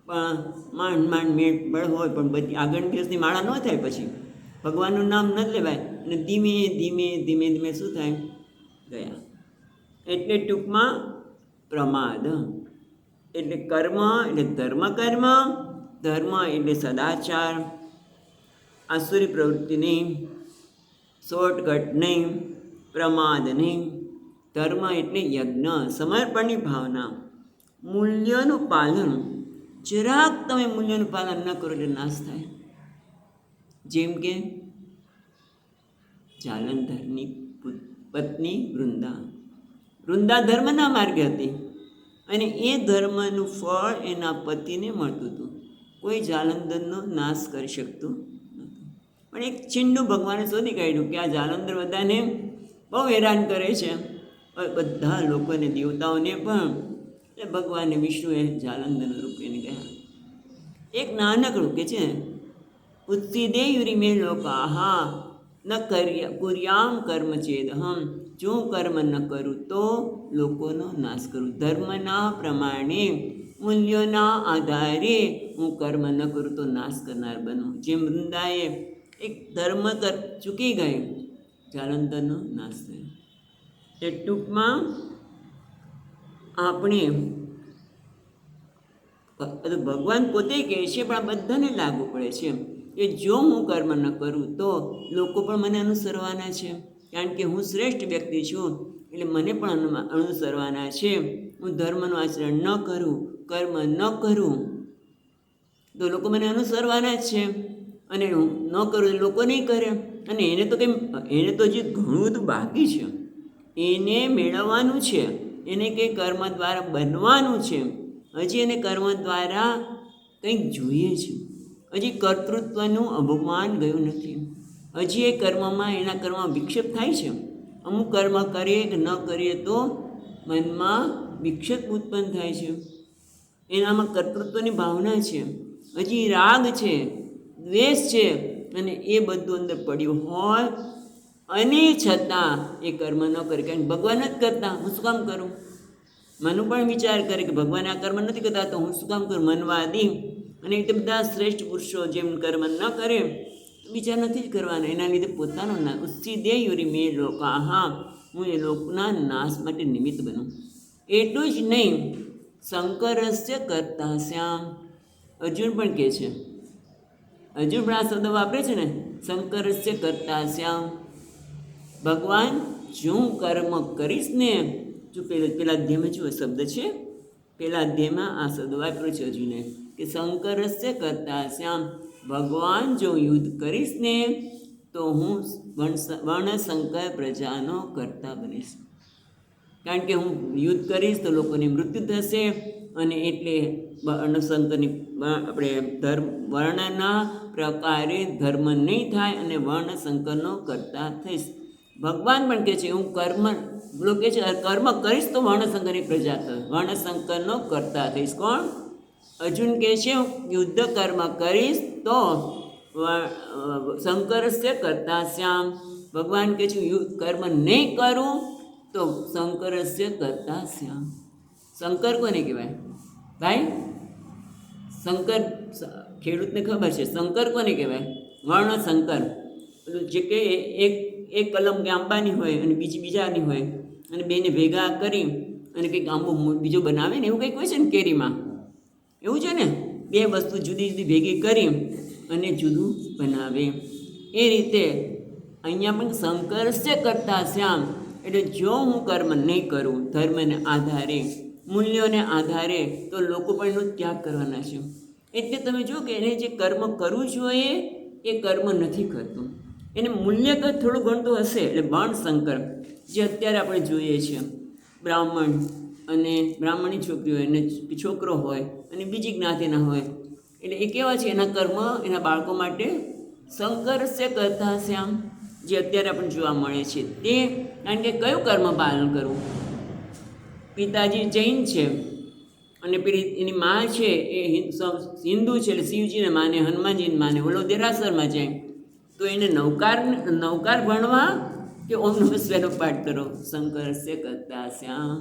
પણ માંડ મેળ બળ હોય પણ બધી આગળ દિવસની માળા ન થાય, પછી ભગવાનનું નામ ન લેવાય અને ધીમે ધીમે ધીમે ધીમે શું થાય, ગયા. એટલે ટૂંકમાં પ્રમાદ એટલે કર્મ એટલે ધર્મ કર્મ, ધર્મ એટલે સદાચાર, આસુરી પ્રવૃત્તિ નહીં, શોર્ટકટ નહીં, પ્રમાદ નહીં. ધર્મ એટલે યજ્ઞ, સમર્પણની ભાવના, મૂલ્યનું પાલન. જરાક તમે મૂલ્યનું પાલન ન કરો એટલે નાશ થાય. જેમ કે જાલંધરની પત્ની વૃંદા ધર્મના માર્ગે હતી અને એ ધર્મનું ફળ એના પતિને મળતું હતું. કોઈ જાલંધરનો નાશ કરી શકતું નહોતું. પણ એક છીંડું ભગવાને શોધી કાઢ્યું કે આ જાલંધર બધાને બહુ હેરાન કરે છે. બધા લોકોને, દેવતાઓને પણ. એટલે ભગવાને વિષ્ણુએ જાલંધરનું રૂપ એને ગયા. એક નાનકડું કે છે ઉત્સિદે યુરિમે લોકાહા ન કુર્યામ કર્મ ચેદહમ. જો કર્મ ન કરું તો લોકોનો નાશ કરું. ધર્મના પ્રમાણે, મૂલ્યોના આધારે હું કર્મ ન કરું તો નાશ કરનાર બનું. જેમ વૃંદાએ એક ધર્મ ચૂકી ગઈ, જાલંધરનો નાશ થયો. એ ટૂંકમાં આપણે ભગવાન પોતે કહે છે, પણ આ બધાને લાગુ પડે છે કે જો હું કર્મ ન કરું તો લોકો પણ મને અનુસરવાના છે. કારણ કે હું શ્રેષ્ઠ વ્યક્તિ છું, એટલે મને પણ અનુસરવાના છે. હું ધર્મનું આચરણ ન કરું, કર્મ ન કરું તો લોકો મને અનુસરવાના જ છે. અને હું ન કરું તો લોકો નહીં કરે. અને એને તો જે ઘણું બધું બાકી છે, એને મેળવવાનું છે. એને કંઈ કર્મ દ્વારા બનવાનું છે. હજી એને કર્મ દ્વારા કંઈક જોઈએ છે. હજી કર્તૃત્વનું અભિમાન ગયું નથી. હજી એ કર્મમાં, એના કર્મમાં વિક્ષેપ થાય છે. અમુક કર્મ કરીએ કે ન કરીએ તો મનમાં વિક્ષેપ ઉત્પન્ન થાય છે. એનામાં કર્તૃત્વની ભાવના છે, હજી રાગ છે, દ્વેષ છે, અને એ બધું અંદર પડ્યું હોય અને છતાં એ કર્મ ન કરે. કારણ કે ભગવાન જ કરતા, હું શું કામ કરું? મનુ પણ વિચાર કરે કે ભગવાન આ કર્મ નથી કરતા તો હું શું કામ કરું? મનવાદી. અને એ બધા શ્રેષ્ઠ પુરુષો જેમ કર્મ ન કરે, બીજા નથી જ કરવાના. એના લીધે પોતાનો નાશ. ઉત્સિદે યુરિમે લોકાહા, હું એ લોકના નાશ માટે નિમિત્ત બનું. એટલું જ નહીં, શંકરસ્ય કર્તા શ્યામ. અર્જુન પણ કહે છે, અર્જુન પણ આ શબ્દ વાપરે છે ને, શંકરસ્ય કર્તા શ્યામ. ભગવાન જો હું કર્મ કરીશ ને, જો પેલા અધ્યાયમાં જો શબ્દ છે, પેલા અધ્યાયમાં આ શબ્દ વાપર્યો છે અર્જુને કે શંકરસ્ય કર્તા શ્યામ. ભગવાન જો યુદ્ધ કરીશ ને તો હું વર્ણશંકર પ્રજાનો કર્તા બનીશ. કારણ કે હું યુદ્ધ કરીશ તો લોકોની મૃત્યુ થશે, અને એટલે વર્ણશંકરની આપણે વર્ણના પ્રકારે ધર્મ નહીં થાય અને વર્ણશંકરનો કર્તા થઈશ. ભગવાન પણ કહે છે હું લોકો કહે છે કર્મ કરીશ તો વર્ણશંકરની પ્રજા થશે, વર્ણશંકરનો કર્તા થઈશ. કોણ? અર્જુન કહે છે હું યુદ્ધ કર્મ કરીશ તો શંકરસ્ય કર્તા શ્યામ. ભગવાન કહે છે કર્મ નહીં કરું તો શંકરસ્ય કર્તા શ્યામ. શંકર કોને કહેવાય ભાઈ? શંકર ખેડૂતને ખબર છે. શંકર કોને કહેવાય? વર્ણશંકર. પેલું જે કે એક કલમ કે આંબાની હોય અને બીજાની હોય, અને બેને ભેગા કરી અને કંઈક આંબો બીજો બનાવે ને, એવું કંઈક હોય છે ને કેરીમાં, એવું છે ને. બે વસ્તુ જુદી જુદી ભેગી કરી અને જુદું બનાવે. એ રીતે અહીંયા પણ શંકરસ્ય કરતા શ્યામ. એટલે જો હું કર્મ નહીં કરું ધર્મને આધારે, મૂલ્યોને આધારે, તો લોકો પણ એનો ત્યાગ કરવાના છે. એટલે તમે જુઓ કે એને જે કર્મ કરવું જોઈએ એ કર્મ નથી કરતું. એને મૂલ્ય તો થોડું ઘણું તો હશે. એટલે વર્ણશંકર જે અત્યારે આપણે જોઈએ છીએ, બ્રાહ્મણ અને બ્રાહ્મણની છોકરી હોય અને છોકરો હોય અને બીજી જ્ઞાતિના હોય, એટલે એ કેવા છે? એના કર્મ એના બાળકો માટે શંકરસ્ય કરતા શ્યામ જે અત્યારે આપણે જોવા મળે છે તે. કારણ કે કયું કર્મ પાલન કરવું? પિતાજી જૈન છે અને પેલી એની મા છે એ હિન્દુ છે, એટલે શિવજીને માને, હનુમાનજીને માને. ઓલો દેરાસરમાં જાય તો એને નવકાર ભણવા કે ઓમ નમઃ શિવાયનો પાઠ કરો? શંકરસ્ય કરતા શ્યામ.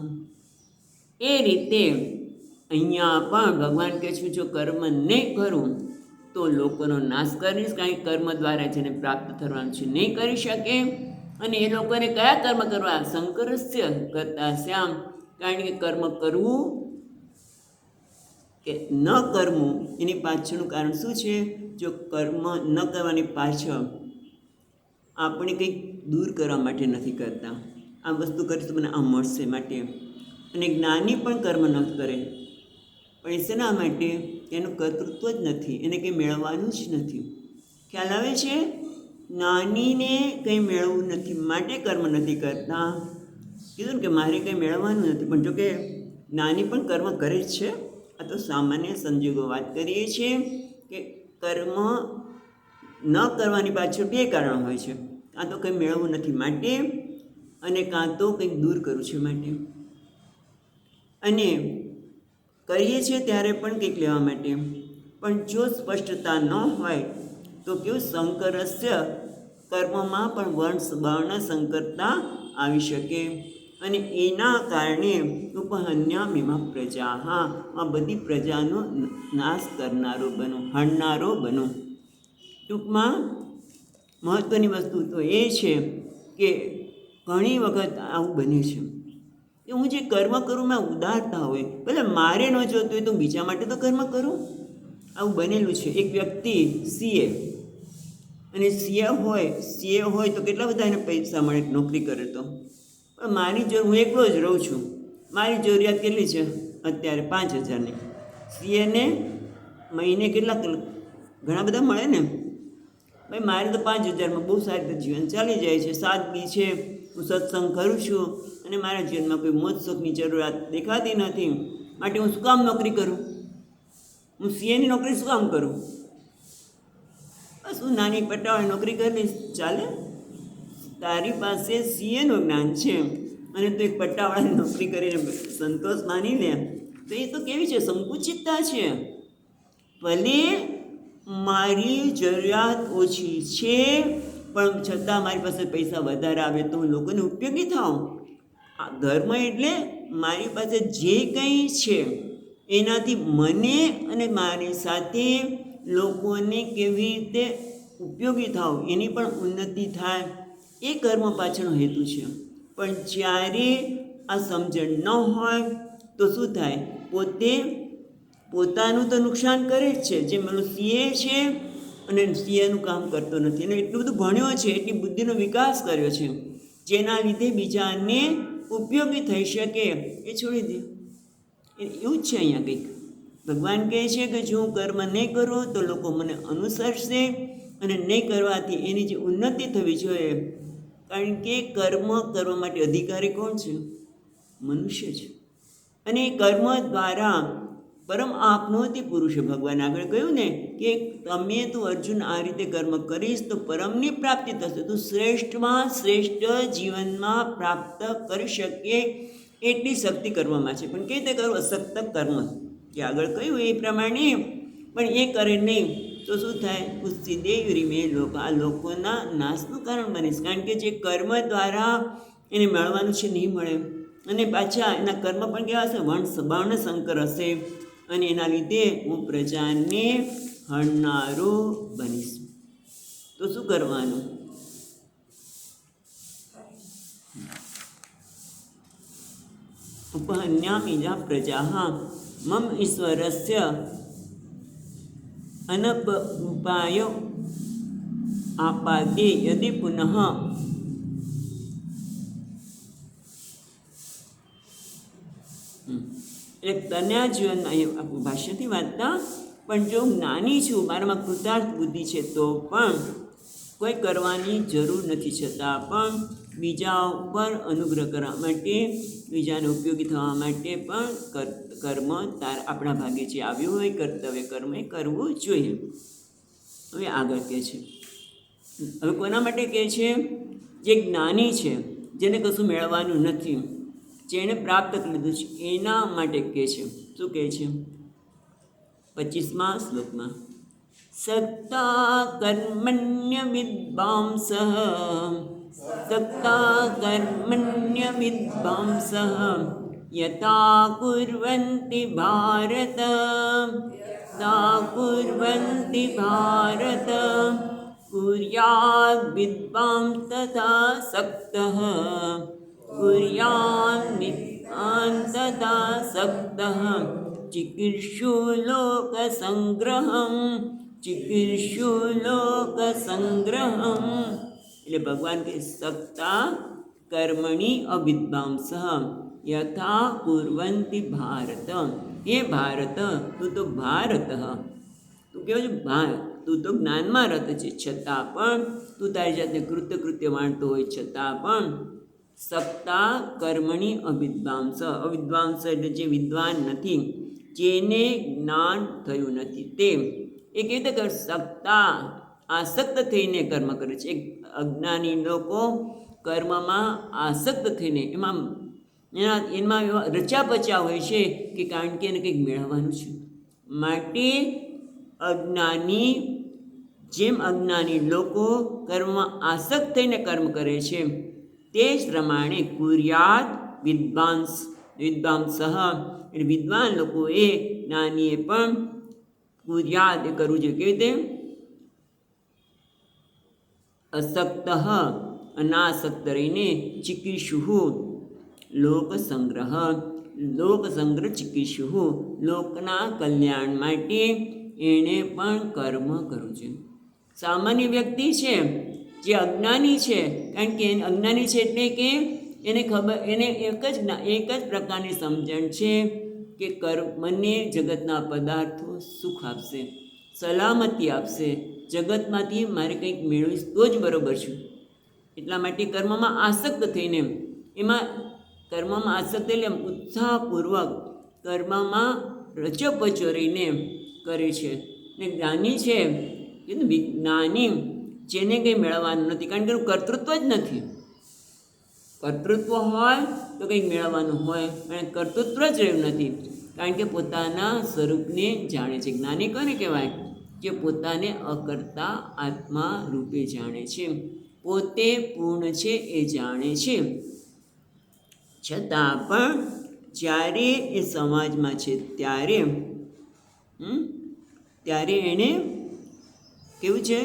એ રીતે અહીંયા પણ ભગવાન કહે છે જો કર્મ નહીં કરું તો લોકોનો નાશ કરીશ. કારણ કે કર્મ દ્વારા જેને પ્રાપ્ત થવાનું છે નહીં કરી શકે. અને એ લોકોને કયા કર્મ કરવા? શંકરસ્ય કરતા શ્યામ. કારણ કે કર્મ કરવું કે ન કરવું એની પાછળનું કારણ શું છે? જો કર્મ ન કરવાની પાછળ આપણે કંઈક દૂર કરવા માટે નથી કરતા. આ વસ્તુ કરીશ તો મને આ મળશે માટે. અને જ્ઞાની પણ કર્મ ન કરે પણ એ શેના માટે? એનું કર્તૃત્વ જ નથી, એને કંઈ મેળવવાનું જ નથી. ખ્યાલ આવે છે? જ્ઞાનીને કંઈ મેળવવું નથી માટે કર્મ નથી કરતા. કીધું ને કે મારે કંઈ મેળવવાનું નથી, પણ જો કે જ્ઞાની પણ કર્મ કરે જ છે. આ તો સામાન્ય સંજોગો વાત કરીએ છીએ કે કર્મ ન કરવાની પાછળ બે કારણ હોય છે. કાં તો કંઈ મેળવવું નથી માટે, અને કાં તો કંઈક દૂર કરવું છે માટે. અને કરીએ છીએ ત્યારે પણ કંઈક લેવા માટે. પણ જો સ્પષ્ટતા ન હોય તો કેવું સંકરસ્ય કર્મમાં પણ વર્ણ સંકરતા આવી શકે, અને એના કારણે ઉપહન્યામીમાં પ્રજા, હા, આ બધી પ્રજાનો નાશ કરનારો બનો, હણનારો બનો. ટૂંકમાં મહત્ત્વની વસ્તુ તો એ છે કે ઘણી વખત આવું બને છે કે હું જે કર્મ કરું મેં ઉદારતા હોય, ભલે મારે ન જોતું હોય તો બીજા માટે તો કર્મ કરું. આવું બનેલું છે. એક વ્યક્તિ સીએ, અને સીએ હોય તો કેટલા બધા એને પૈસા મળે નોકરી કરે તો. પણ મારી હું એકલો જ રહું છું, મારી જરૂરિયાત કેટલી છે અત્યારે 5,000ની. સીએને મહિને કેટલા ઘણા બધા મળે ને. ભાઈ મારે તો 5,000માં બહુ સારી રીતે જીવન ચાલી જાય છે, સાદગી છે, હું સત્સંગ કરું છું, અને મારા જીવનમાં કોઈ મોજ શોખની જરૂરિયાત દેખાતી નથી. માટે હું શું કામ નોકરી કરું? હું સીએની નોકરી શું કામ કરું? બસ હું નાની પટાવાળી નોકરી કરીશ, ચાલે. તારી પાસે સીએનું જ્ઞાન છે અને તું એક પટ્ટાવાળાની નોકરી કરીને સંતોષ માની લે, તો એ તો કેવી છે? સંકુચિતતા છે. ભલે મારી જરૂરિયાત ઓછી છે, પણ છતાં મારી પાસે પૈસા વધારે આવે તો હું લોકોને ઉપયોગી થાઉં. આ ધર્મ એટલે મારી પાસે જે કંઈ છે એનાથી મને અને મારી સાથે લોકોને કેવી રીતે ઉપયોગી થાવ, એની પણ ઉન્નતિ થાય, એ કર્મ પાછળનો હેતુ છે. પણ જ્યારે આ સમજણ ન હોય તો શું થાય? પોતાનું તો નુકસાન કરે જ છે. જે મને સીએ છે અને સીએનું કામ કરતો નથી, અને એટલું બધું ભણ્યો છે, એટલી બુદ્ધિનો વિકાસ કર્યો છે, જેના લીધે બીજાને ઉપયોગી થઈ શકે, એ છોડી દે. એવું જ છે અહીંયા કંઈક. ભગવાન કહે છે કે જો હું કર્મ નહીં કરું તો લોકો મને અનુસરશે, અને નહીં કરવાથી એની જે ઉન્નતિ થવી જોઈએ. કારણ કે કર્મ કરવા માટે અધિકારી કોણ છે? મનુષ્ય છે. અને એ કર્મ દ્વારા પરમ આપનોતી પુરુષે ભગવાન આગળ કહ્યું ને કે તમે તું અર્જુન આ રીતે કર્મ કરીશ તો પરમની પ્રાપ્તિ થશે, તું શ્રેષ્ઠમાં શ્રેષ્ઠ જીવનમાં પ્રાપ્ત કરી શકે એટલી શક્તિ કર્મમાં છે. પણ કઈ રીતે કરવું? અસક્ત કર્મ જે આગળ કહ્યું એ પ્રમાણે. પણ એ કરે નહીં તો શું થાય? ઉસ્તી દેવરી મેં લોકો, આ લોકોના નાશનું કારણ બનીશ. કારણ કે જે કર્મ દ્વારા એને મળવાનું છે નહીં મળે, અને પાછા એના કર્મ પણ કેવા હશે? વર્ણ સંકર હશે, અને એના લીધે હું પ્રજાને હણનારો બનીશ. તો શું કરવાનું? ઉપહન્યામીજા પ્રજા મમ ઈશ્વરસ્ય અનપઉપાય આપાદે યદિ પુનઃ. એટલે તન્યા જીવનમાં એ આપણું ભાષ્યથી વાંચતા, પણ જો જ્ઞાની છું, મારામાં કૃતાર્થ બુદ્ધિ છે, તો પણ કોઈ કરવાની જરૂર નથી, છતાં પણ બીજા ઉપર અનુગ્રહ કરવા માટે, બીજાને ઉપયોગી થવા માટે પણ કર્મ આપણા ભાગે જે આવ્યું હોય કર્તવ્ય કર્મ એ કરવું જોઈએ. હવે આગળ કહે છે, હવે કોના માટે કહે છે? જે જ્ઞાની છે, જેને કશું મેળવવાનું નથી, જેણે પ્રાપ્ત લીધું છે, એના માટે કહે છે. શું કહે છે? 25મા શ્લોકમાં સત્તા કર્મણ્ય વિદ્વાંસ, સત્તા કર્મણ્ય વિદ્વાંસ યથા કુર્વન્તિ ભારત, તા કુર્વન્તિ ભારત, કુર્યાદ વિદ્વાંસ તથા સક્તઃ, કુર્યાદ વિદ્વાંસ તથા સક્તઃ, ચિકીર્ષુ લોક સંગ્રહમ, ચિકીર્ષુ લોક સંગ્રહમ. એટલે ભગવાન કે સત્તા કર્મણી અવિદ્વાંસ યથા કુર્વન્તિ ભારત. એ ભારત, તું તો ભારત, તું કેવું છે? તું તો જ્ઞાનમાં રત છે, છતાં પણ તું તારી જાતને કૃત્ય માનતો હોય, છતાં પણ સત્તા કર્મણી અવિદ્વાંસ. અવિદ્વાંસ એટલે જે વિદ્વાન નથી, જેને જ્ઞાન થયું નથી, તે એ કેવી રીતે કર? સત્તા આસક્ત થઈને કર્મ કરે છે. એક અજ્ઞાની લોકો કર્મમાં આસક્ત થઈને એમાં એવા રચ્યા પચ્યા હોય છે કે કારણ કે એને કંઈક મેળવવાનું છે માટે અજ્ઞાની લોકો કર્મમાં આસક્ત થઈને કર્મ કરે છે તે જ પ્રમાણે કુર્યાત વિદ્વાંસ એટલે વિદ્વાન લોકોએ જ્ઞાનીએ પણ કુર્યાત એ કરવું જોઈએ. કેવી રીતે? અસક્ત અનાસક્ત રહીને ચિકીર્ષુ લોકસંગ્રહ ચિકીર્ષુ લોકના કલ્યાણ માટે એણે પણ કર્મ કરવું છે. સામાન્ય વ્યક્તિ છે જે અજ્ઞાની છે, કારણ કે અજ્ઞાની છે એટલે કે એને ખબર, એને એક જ પ્રકારની સમજણ છે કે મને જગતના પદાર્થો સુખ આપશે, સલામતી આપશે, જગતમાંથી મારે કંઈક મેળવીશ તો જ બરાબર છું. એટલા માટે કર્મમાં આસક્ત થઈને એટલે ઉત્સાહપૂર્વક કર્મમાં રચોપચો રહીને કરે છે. ને જ્ઞાની છે, જ્ઞાની જેને કંઈ મેળવવાનું નથી, કારણ કે એનું કર્તૃત્વ જ નથી. કર્તૃત્વ હોય તો કંઈક મેળવવાનું હોય, અને કર્તૃત્વ જ રહ્યું નથી, કારણ કે પોતાના સ્વરૂપને જાણે છે. જ્ઞાની કોને કહેવાય? જે પોતાને અકર્તા આત્મા રૂપે જાણે છે, પોતે પૂર્ણ છે એ જાણે છે. છતાં પણ જ્યારે એ સમાજમાં છે ત્યારે એને કેવું છે?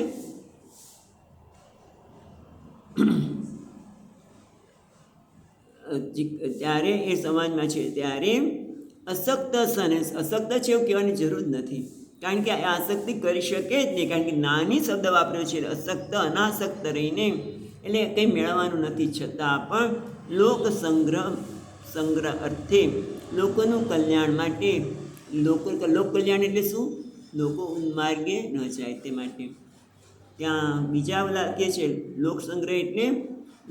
ત્યારે એ સમાજમાં છે ત્યારે અસક્ત છે એવું કહેવાની જરૂર જ નથી, કારણ કે આ આસક્તિ કરી શકે જ નહીં. કારણ કે નાની શબ્દ વાપર્યો છે, અસક્ત અનાસક્ત રહીને, એટલે કંઈ મેળવવાનું નથી. છતાં પણ લોક સંગ્રહ અર્થે લોકોનું કલ્યાણ માટે, લોક કલ્યાણ એટલે શું? લોકો માર્ગે ન જાય તે માટે. ત્યાં બીજા બધા કહે છે લોક સંગ્રહ એટલે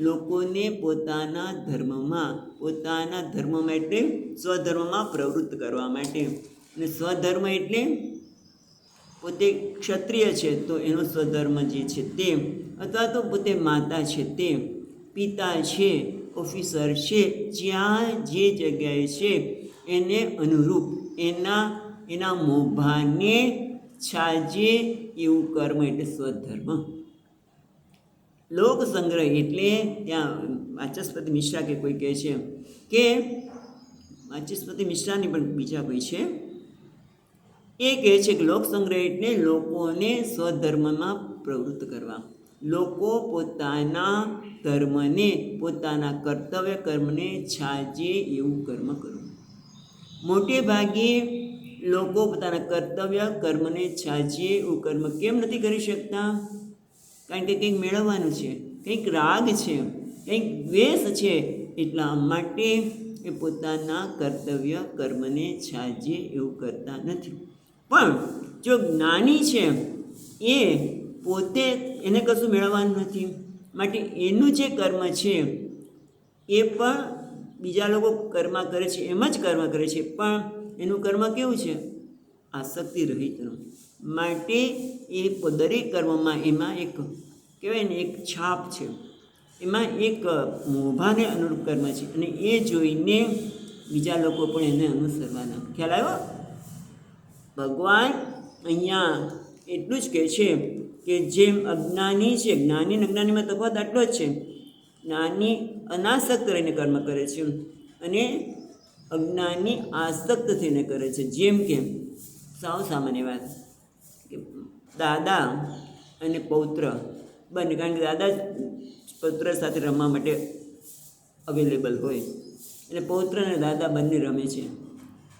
લોકોને પોતાના ધર્મમાં એટલે સ્વધર્મમાં પ્રવૃત્ત કરવા માટે. અને સ્વધર્મ એટલે પોતે ક્ષત્રિય છે તો એનો સ્વધર્મ જે છે તે, અથવા તો પોતે માતા છે તે, પિતા છે, ઓફિસર છે, જ્યાં જે જગ્યાએ છે એને અનુરૂપ એના મોભાને છાજે એવું કર્મ એટલે સ્વધર્મ. લોક સંગ્રહ એટલે ત્યાં વાચસ્પતિ મિશ્રા કે કોઈ કહે છે કે વાચસ્પતિ મિશ્રાની પણ બીજા કોઈ છે, એ કહે છે કે લોક સંગ્રહ એટલે લોકોને સ્વધર્મમાં પ્રવૃત્ત કરવા. લોકો પોતાના ધર્મને, પોતાના કર્તવ્ય કર્મને છાજે એવું કર્મ કરવું. મોટે ભાગે લોકો પોતાના કર્તવ્ય કર્મને છાજે એવું કર્મ કેમ નથી કરી શકતા? કારણ કે કંઈક મેળવવાનું છે, કંઈક રાગ છે, કંઈક દ્વેષ છે. એટલા માટે એ પોતાના કર્તવ્ય કર્મને છાજે એવું કરતા નથી. પણ જો જ્ઞાની છે એ પોતે, એને કશું મેળવવાનું નથી, માટે એનું જે કર્મ છે એ પણ બીજા લોકો કર્મ કરે છે એમ જ કર્મ કરે છે, પણ એનું કર્મ કેવું છે? આસક્તિ રહિતનું. માટે એ દરેક કર્મમાં એમાં એક કહેવાય ને, એક છાપ છે, એમાં એક મોભાને અનુરૂપ કર્મ છે, અને એ જોઈને બીજા લોકો પણ એને અનુસરવાના. ખ્યાલ આવ્યો? ભગવાન અહીંયા એટલું જ કહે છે કે જેમ અજ્ઞાની છે, જ્ઞાની અને અજ્ઞાનીમાં તફાવત આટલો જ છે. જ્ઞાની અનાસક્ત રહીને કર્મ કરે છે અને અજ્ઞાની આસક્ત થઈને કરે છે. જેમ કે સાવ સામાન્ય વાત કે દાદા અને પૌત્ર બંને, કારણ કે દાદા પૌત્ર સાથે રમવા માટે અવેલેબલ હોય, એટલે પૌત્ર અને દાદા બંને રમે છે.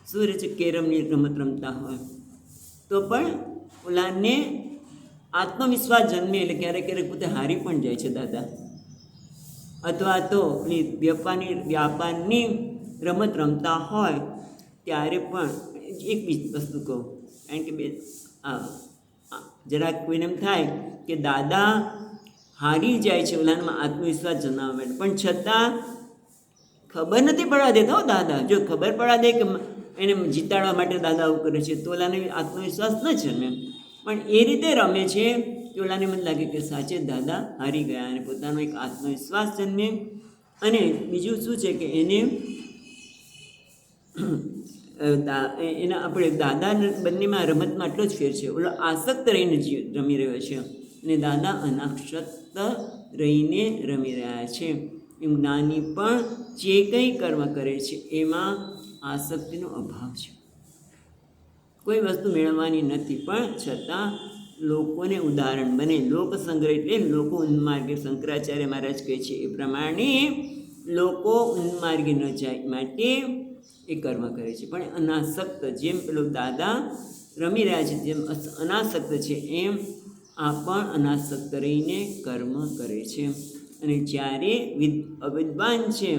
શું રહે છે? કેરમની રમત રમતા હોય તો પણ ઓલાને આત્મવિશ્વાસ જન્મે, એટલે ક્યારેક પોતે હારી પણ જાય છે દાદા. અથવા તો વ્યાપારની રમત રમતા હોય ત્યારે પણ એક વસ્તુ કહું, કારણ કે જરાક કોઈને એમ થાય કે દાદા હારી જાય છે ઓલામાં આત્મવિશ્વાસ જણાવવા માટે, પણ છતાં ખબર નથી પડવા દેતા. દાદા જો ખબર પડવા દે કે એને જીતાડવા માટે દાદા આવું કરે છે તો ઓલાને આત્મવિશ્વાસ ન જન્મે. પણ એ રીતે રમે છે કે ચોલાને મને લાગે કે સાચે દાદા હારી ગયા અને પોતાનો એક આત્મવિશ્વાસ જન્મે. અને બીજું શું છે કે એને એના આપણે દાદા બંનેમાં રમતમાં આટલો જ ફેર છે. ઓલો આસક્ત રહીને રમી રહ્યો છે અને દાદા અનાસક્ત રહીને રમી રહ્યા છે. એમ જ્ઞાની પણ જે કંઈ કર્મ કરે છે એમાં આસક્તિનો અભાવ છે. કોઈ વસ્તુ મેળવવાની નથી પણ છતાં લોકોને ઉદાહરણ બને. લોક સંગ્રહ એટલે લોકો ઉન્માર્ગે, શંકરાચાર્ય મહારાજ કહે છે એ પ્રમાણે લોકો ઉન્માર્ગે ન જાય માટે એ કર્મ કરે છે. પણ અનાસક્ત, જેમ પેલો દાદા રમી રહ્યા છે જેમ અનાસક્ત છે એમ આ પણ અનાસક્ત રહીને કર્મ કરે છે. અને જ્યારે અવિદ્વાન છે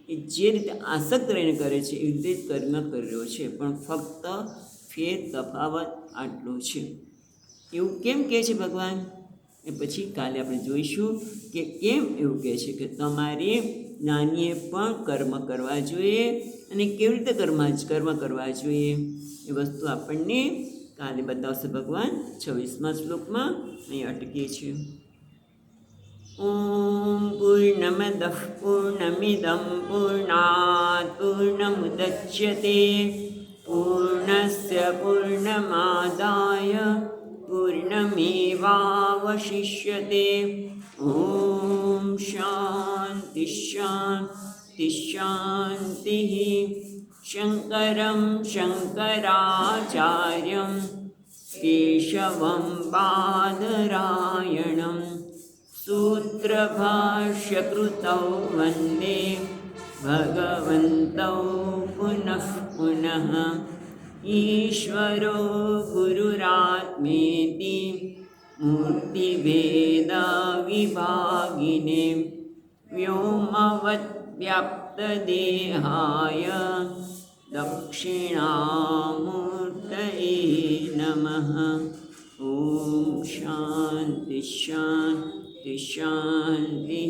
એ જે રીતે આસક્ત રહીને કરે છે એ રીતે જ કર્મ કર્યો છે. પણ ફક્ત ફેર તફાવત આટલો છે. એવું કેમ કહે છે ભગવાન એ પછી કાલે આપણે જોઈશું કે કેમ એવું કહે છે કે તમારે જ્ઞાનીએ પણ કર્મ કરવા જોઈએ અને કેવી રીતે કર્મ કરવા જોઈએ એ વસ્તુ આપણને કાલે બતાવશે ભગવાન 26મા શ્લોકમાં. અહીં અટકીએ છીએ. ઓમ પૂર્ણમદઃ પૂર્ણમિદં પૂર્ણાત પૂર્ણમુદચ્યતે પૂર્ણસ્ય પૂર્ણમાદાય પૂર્ણમેવાવશિષ્યતે. ઓમ શાંતિ શાંતિ શાંતિ. શંકરં શંકરાચાર્યં કેશવં બાદરાયણં સૂત્રભાષ્યકૃતૌ વંદે ભગવन्तૌ પુનઃ પુનઃ. ઈશ્વરો ગુરુરાત્મેતિ મૂર્તિભેદવિભાગિને વ્યોમવદ્વ્યાપ્તદેહાય દક્ષિણામૂર્તયે નમઃ. ઓમ શાંતિ શાંતિ શાંતિ.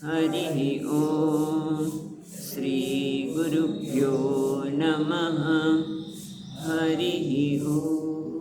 હરિ ઓમ. શ્રી ગુરુભ્યો નમઃ. હરિ ઓમ.